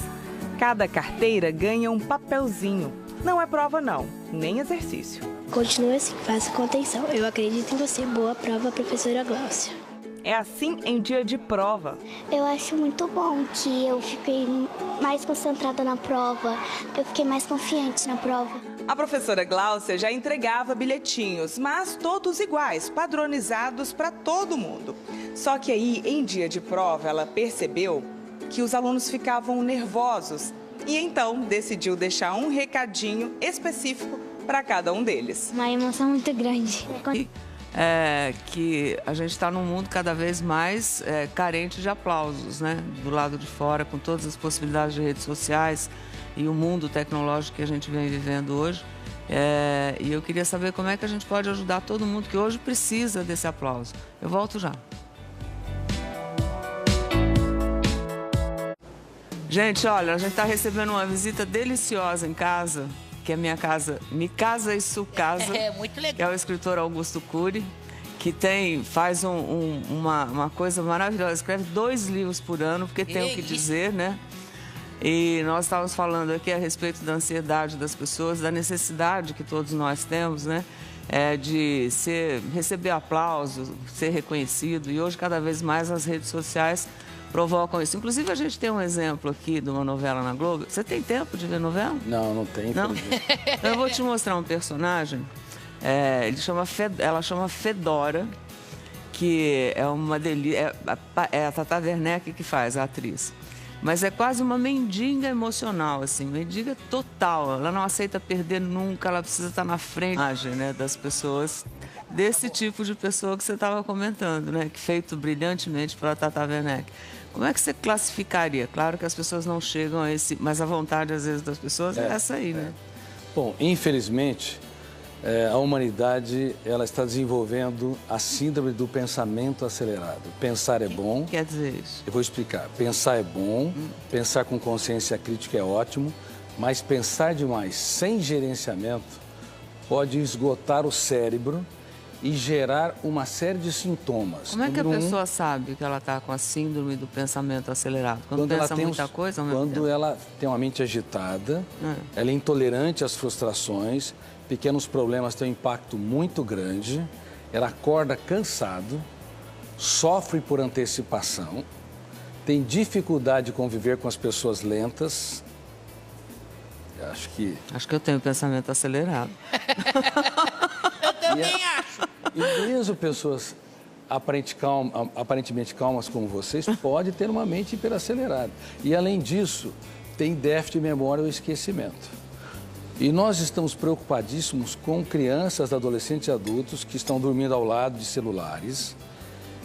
Cada carteira ganha um papelzinho. Não é prova não, nem exercício. Continue assim, faça com atenção. Eu acredito em você. Boa prova, professora Gláucia. É assim em dia de prova. Eu acho muito bom que eu fiquei mais concentrada na prova, eu fiquei mais confiante na prova. A professora Gláucia já entregava bilhetinhos, mas todos iguais, padronizados para todo mundo. Só que aí, em dia de prova, ela percebeu que os alunos ficavam nervosos e então decidiu deixar um recadinho específico para cada um deles. Uma emoção muito grande. Que a gente está num mundo cada vez mais carente de aplausos, né? Do lado de fora, com todas as possibilidades de redes sociais e o mundo tecnológico que a gente vem vivendo hoje. E eu queria saber como é que a gente pode ajudar todo mundo que hoje precisa desse aplauso. Eu volto já. Gente, olha, a gente está recebendo uma visita deliciosa em casa, que é minha casa, Mi Casa e Su Casa. Muito legal. Que é o escritor Augusto Cury, que faz uma coisa maravilhosa. Escreve 2 livros por ano, porque tem o que dizer, né? E nós estávamos falando aqui a respeito da ansiedade das pessoas, da necessidade que todos nós temos, né? De receber aplauso, ser reconhecido. E hoje, cada vez mais, as redes sociais provocam isso. Inclusive, a gente tem um exemplo aqui de uma novela na Globo. Você tem tempo de ver novela? Não, não tem. Não? Então, eu vou te mostrar um personagem. Ela chama Fedora, que é uma delícia. É a Tata Werneck que faz, a atriz. Mas é quase uma mendiga emocional, assim, mendiga total. Ela não aceita perder nunca, ela precisa estar na frente, né, das pessoas, desse tipo de pessoa que você estava comentando, né, que feito brilhantemente pela Tata Werneck. Como é que você classificaria? Claro que as pessoas não chegam a esse, mas a vontade, às vezes, das pessoas é essa aí, né? Bom, infelizmente, a humanidade ela está desenvolvendo a síndrome do pensamento acelerado. Pensar é bom. O que quer dizer isso? Eu vou explicar. Pensar é bom, pensar com consciência crítica é ótimo, mas pensar demais sem gerenciamento pode esgotar o cérebro e gerar uma série de sintomas. Como é que a pessoa sabe que ela está com a síndrome do pensamento acelerado? Quando pensa muita coisa? Quando ela tem uma mente agitada, ela é intolerante às frustrações, pequenos problemas têm um impacto muito grande, ela acorda cansado, sofre por antecipação, tem dificuldade de conviver com as pessoas lentas. Acho que eu tenho pensamento acelerado. Eu também acho. E mesmo pessoas aparentemente calmas como vocês podem ter uma mente hiperacelerada. E além disso, tem déficit de memória ou esquecimento. E nós estamos preocupadíssimos com crianças, adolescentes e adultos que estão dormindo ao lado de celulares.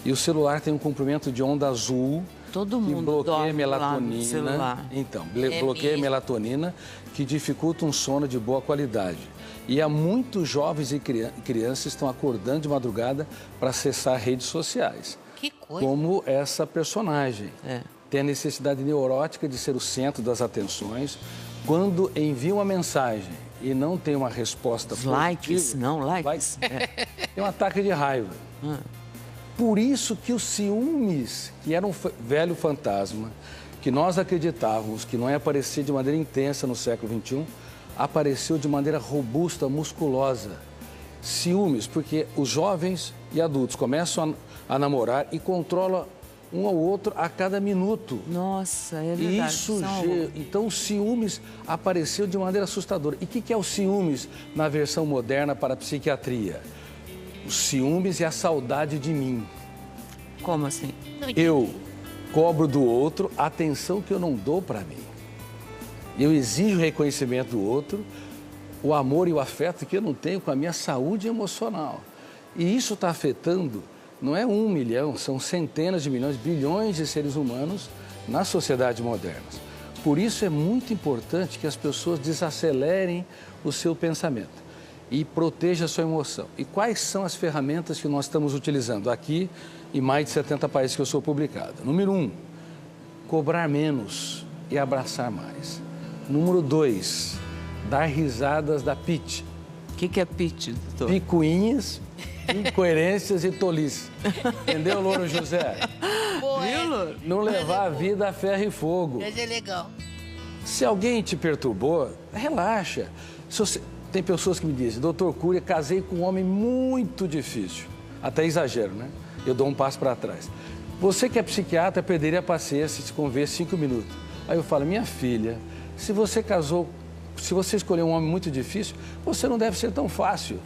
E o celular tem um comprimento de onda azul. Todo mundo bloqueia melatonina. Celular. Então, bloqueia melatonina, que dificulta um sono de boa qualidade. E há muitos jovens e crianças que estão acordando de madrugada para acessar redes sociais. Que coisa. Como essa personagem. Tem a necessidade neurótica de ser o centro das atenções. Quando envia uma mensagem e não tem uma resposta positiva... Likes. Tem um ataque de raiva. Por isso que os ciúmes, que era um velho fantasma, que nós acreditávamos que não ia aparecer de maneira intensa no século XXI, apareceu de maneira robusta, musculosa. Ciúmes, porque os jovens e adultos começam a namorar e controlam um ao outro a cada minuto. Nossa, é verdade. Então, o ciúmes apareceu de maneira assustadora. E o que é o ciúmes na versão moderna para a psiquiatria? O ciúmes é a saudade de mim. Como assim? Eu cobro do outro a atenção que eu não dou para mim. Eu exijo o reconhecimento do outro, o amor e o afeto que eu não tenho com a minha saúde emocional. E isso está afetando, não é 1 milhão, são centenas de milhões, bilhões de seres humanos na sociedade moderna. Por isso é muito importante que as pessoas desacelerem o seu pensamento e protejam a sua emoção. E quais são as ferramentas que nós estamos utilizando aqui em mais de 70 países que eu sou publicado? Número 1, cobrar menos e abraçar mais. Número 2, dar risadas da pitch. O que é pitch, doutor? Picuinhas, incoerências e tolice. Entendeu, Louro José? Viu, Louro? Não levar a vida a ferro e fogo. Mas é legal. Se alguém te perturbou, relaxa. Tem pessoas que me dizem, doutor Cury, casei com um homem muito difícil. Até exagero, né? Eu dou um passo para trás. Você que é psiquiatra, perderia a paciência se conver 5 minutos. Aí eu falo, minha filha, se você casou, se você escolheu um homem muito difícil, você não deve ser tão fácil.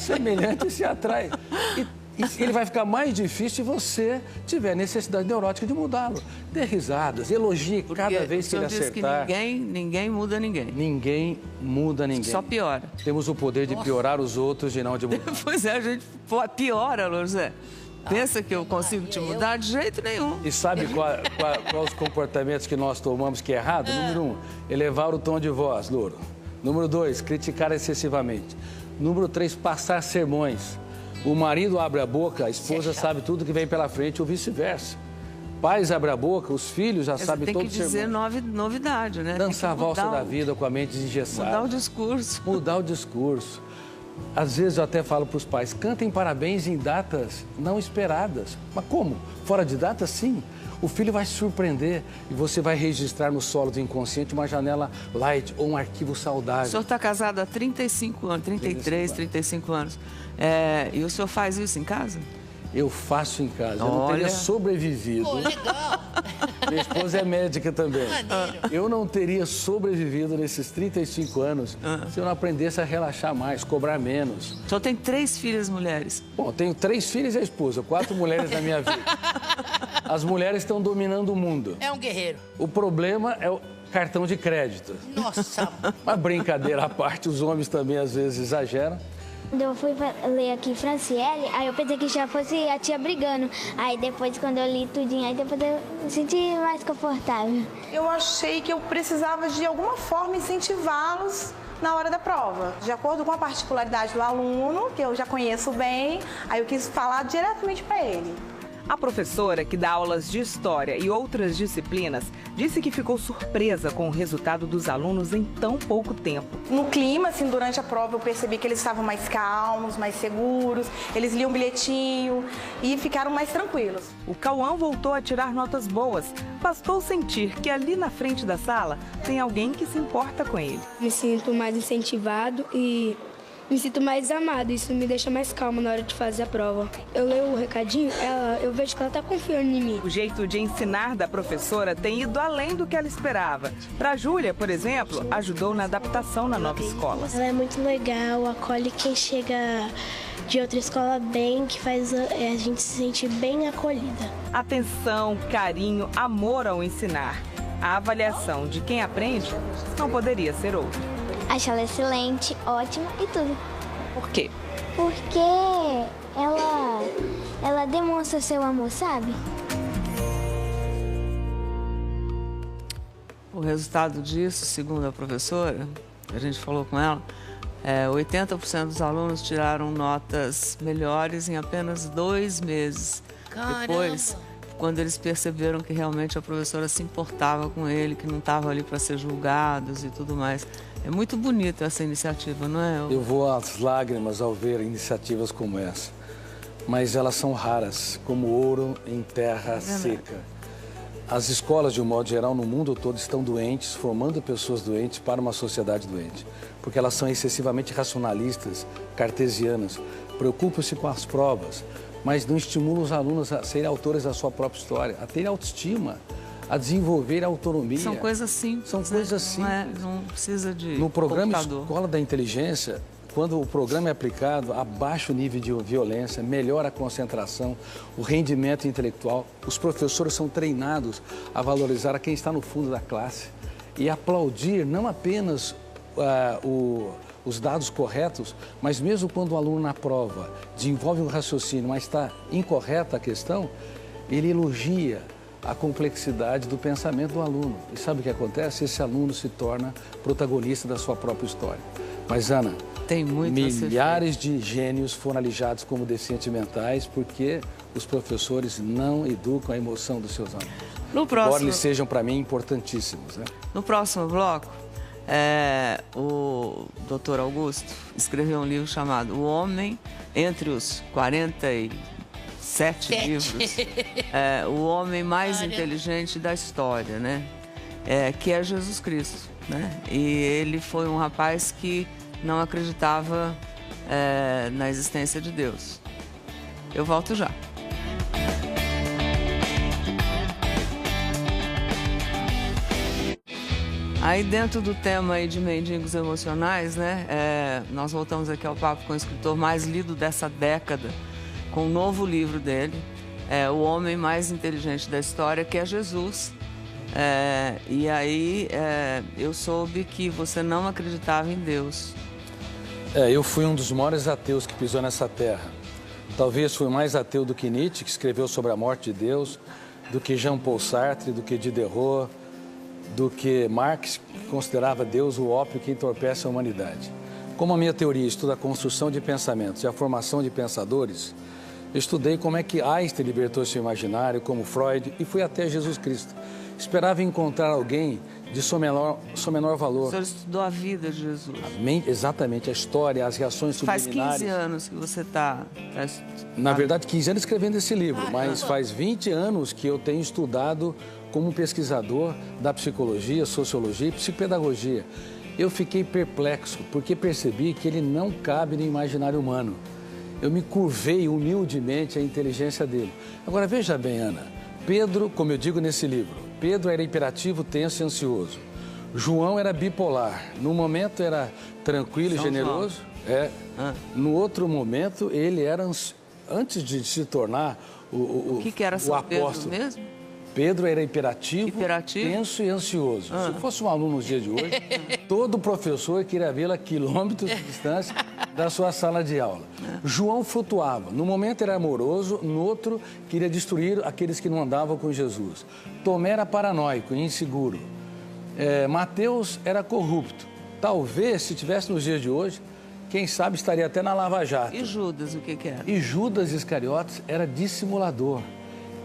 Semelhante se atrai. E ele vai ficar mais difícil se você tiver necessidade neurótica de mudá-lo. Dê risadas, elogie cada vez que ele acertar. Que ninguém muda ninguém. Ninguém muda ninguém. Só piora. Temos o poder de piorar os outros e não de mudar. Pois é, a gente piora, José. Pensa que eu consigo te mudar? De jeito nenhum. E sabe quais os comportamentos que nós tomamos que é errado? Número 1, elevar o tom de voz, Louro. Número 2, criticar excessivamente. Número 3, passar sermões. O marido abre a boca, a esposa sabe tudo que vem pela frente ou vice-versa. Pais abrem a boca, os filhos já sabem todo o sermão. Tem que dizer novidade, né? Dançar a valsa da vida com a mente desengessada. Mudar o discurso. Mudar o discurso. Às vezes eu até falo para os pais, cantem parabéns em datas não esperadas. Mas como? Fora de data, sim. O filho vai se surpreender e você vai registrar no solo do inconsciente uma janela light ou um arquivo saudável. O senhor está casado há 35 anos, 33, 35 anos. E o senhor faz isso em casa? Eu faço em casa. Eu não teria sobrevivido. Pô, legal. Minha esposa é médica também. Eu não teria sobrevivido nesses 35 anos se eu não aprendesse a relaxar mais, cobrar menos. O senhor tem 3 filhas mulheres? Bom, tenho 3 filhas e a esposa, 4 mulheres na minha vida. As mulheres estão dominando o mundo. É um guerreiro. O problema é o cartão de crédito. Nossa. Uma brincadeira à parte, os homens também às vezes exageram. Quando eu fui ler aqui Franciele, aí eu pensei que já fosse a tia brigando. Aí depois, quando eu li tudinho, aí depois eu me senti mais confortável. Eu achei que eu precisava de alguma forma incentivá-los na hora da prova. De acordo com a particularidade do aluno, que eu já conheço bem, aí eu quis falar diretamente para ele. A professora, que dá aulas de história e outras disciplinas, disse que ficou surpresa com o resultado dos alunos em tão pouco tempo. No clima, assim, durante a prova, eu percebi que eles estavam mais calmos, mais seguros, eles liam um bilhetinho e ficaram mais tranquilos. O Cauã voltou a tirar notas boas. Bastou sentir que ali na frente da sala tem alguém que se importa com ele. Me sinto mais incentivado e me sinto mais amado, isso me deixa mais calma na hora de fazer a prova. Eu leio o recadinho, eu vejo que ela está confiando em mim. O jeito de ensinar da professora tem ido além do que ela esperava. Para a Júlia, por exemplo, ajudou na adaptação na nova escola. Ela é muito legal, acolhe quem chega de outra escola bem, que faz a gente se sentir bem acolhida. Atenção, carinho, amor ao ensinar. A avaliação de quem aprende não poderia ser outra. Acho ela excelente, ótima e tudo. Por quê? Porque ela demonstra seu amor, sabe? O resultado disso, segundo a professora, a gente falou com ela, 80% dos alunos tiraram notas melhores em apenas 2 meses. Caramba. Depois, quando eles perceberam que realmente a professora se importava com ele, que não estava ali para ser julgados e tudo mais. É muito bonita essa iniciativa, não é? Eu vou às lágrimas ao ver iniciativas como essa, mas elas são raras, como ouro em terra seca. As escolas, de um modo geral, no mundo todo estão doentes, formando pessoas doentes para uma sociedade doente, porque elas são excessivamente racionalistas, cartesianas, preocupam-se com as provas, mas não estimulam os alunos a serem autores da sua própria história, a terem autoestima, a desenvolver a autonomia. São coisas simples. São coisas simples. Não precisa de No programa computador. Escola da Inteligência, quando o programa é aplicado, abaixa o nível de violência, melhora a concentração, o rendimento intelectual. Os professores são treinados a valorizar a quem está no fundo da classe e aplaudir não apenas os dados corretos, mas mesmo quando o aluno na prova desenvolve um raciocínio, mas está incorreta a questão, ele elogia a complexidade do pensamento do aluno. E sabe o que acontece? Esse aluno se torna protagonista da sua própria história. Mas, Ana, tem muito milhares de gênios foram alijados como deficientes mentais porque os professores não educam a emoção dos seus alunos. Embora eles sejam, para mim, importantíssimos, né? No próximo bloco, o Dr. Augusto escreveu um livro chamado O Homem entre os 47 livros, o homem mais inteligente da história, né? Que é Jesus Cristo, né? E ele foi um rapaz que não acreditava na existência de Deus. Eu volto já. Aí dentro do tema aí de mendigos emocionais, né? Nós voltamos aqui ao papo com o escritor mais lido dessa década. com o novo livro dele, O Homem Mais Inteligente da História, que é Jesus. E aí eu soube que você não acreditava em Deus. Eu fui um dos maiores ateus que pisou nessa terra. Talvez fui mais ateu do que Nietzsche, que escreveu sobre a morte de Deus, do que Jean-Paul Sartre, do que Diderot, do que Marx, que considerava Deus o ópio que entorpece a humanidade. Como a minha teoria estuda a construção de pensamentos e a formação de pensadores, eu estudei como é que Einstein libertou seu imaginário, como Freud, e fui até Jesus Cristo. Esperava encontrar alguém de seu menor valor. O senhor estudou a vida de Jesus. Exatamente, a história, as reações subliminares. Faz 15 anos que você está... Na verdade, 15 anos escrevendo esse livro, mas faz 20 anos que eu tenho estudado como pesquisador da psicologia, sociologia e psicopedagogia. Eu fiquei perplexo, porque percebi que ele não cabe no imaginário humano. Eu me curvei humildemente à inteligência dele. Agora, veja bem, Ana, Pedro, como eu digo nesse livro, Pedro era hiperativo, tenso e ansioso. João era bipolar. No momento era tranquilo e generoso. No outro momento, ele era, antes de se tornar o que era São apóstolo. Pedro mesmo? Pedro era hiperativo, tenso e ansioso. Se fosse um aluno nos dias de hoje, todo professor queria vê-lo a quilômetros de distância da sua sala de aula. João flutuava. No momento era amoroso, no outro queria destruir aqueles que não andavam com Jesus. Tomé era paranoico e inseguro. Mateus era corrupto. Talvez, se tivesse nos dias de hoje, quem sabe estaria até na Lava Jato. E Judas, o que era? E Judas Iscariotes era dissimulador.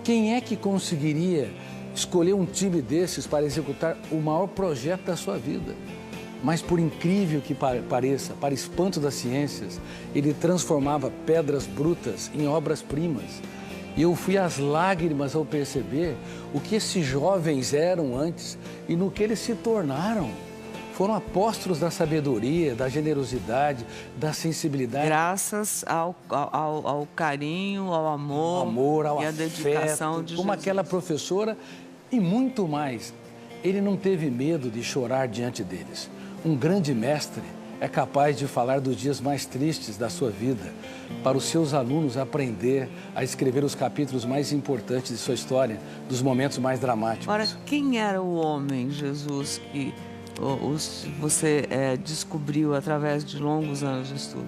Quem é que conseguiria escolher um time desses para executar o maior projeto da sua vida? Mas por incrível que pareça, para espanto das ciências, ele transformava pedras brutas em obras-primas. E eu fui às lágrimas ao perceber o que esses jovens eram antes e no que eles se tornaram. Foram apóstolos da sabedoria, da generosidade, da sensibilidade. Graças ao carinho, ao amor, ao e à dedicação de como Jesus. Aquela professora e muito mais. Ele não teve medo de chorar diante deles. Um grande mestre é capaz de falar dos dias mais tristes da sua vida, para os seus alunos aprender a escrever os capítulos mais importantes de sua história, dos momentos mais dramáticos. Ora, quem era o homem, Jesus, que você descobriu através de longos anos de estudo?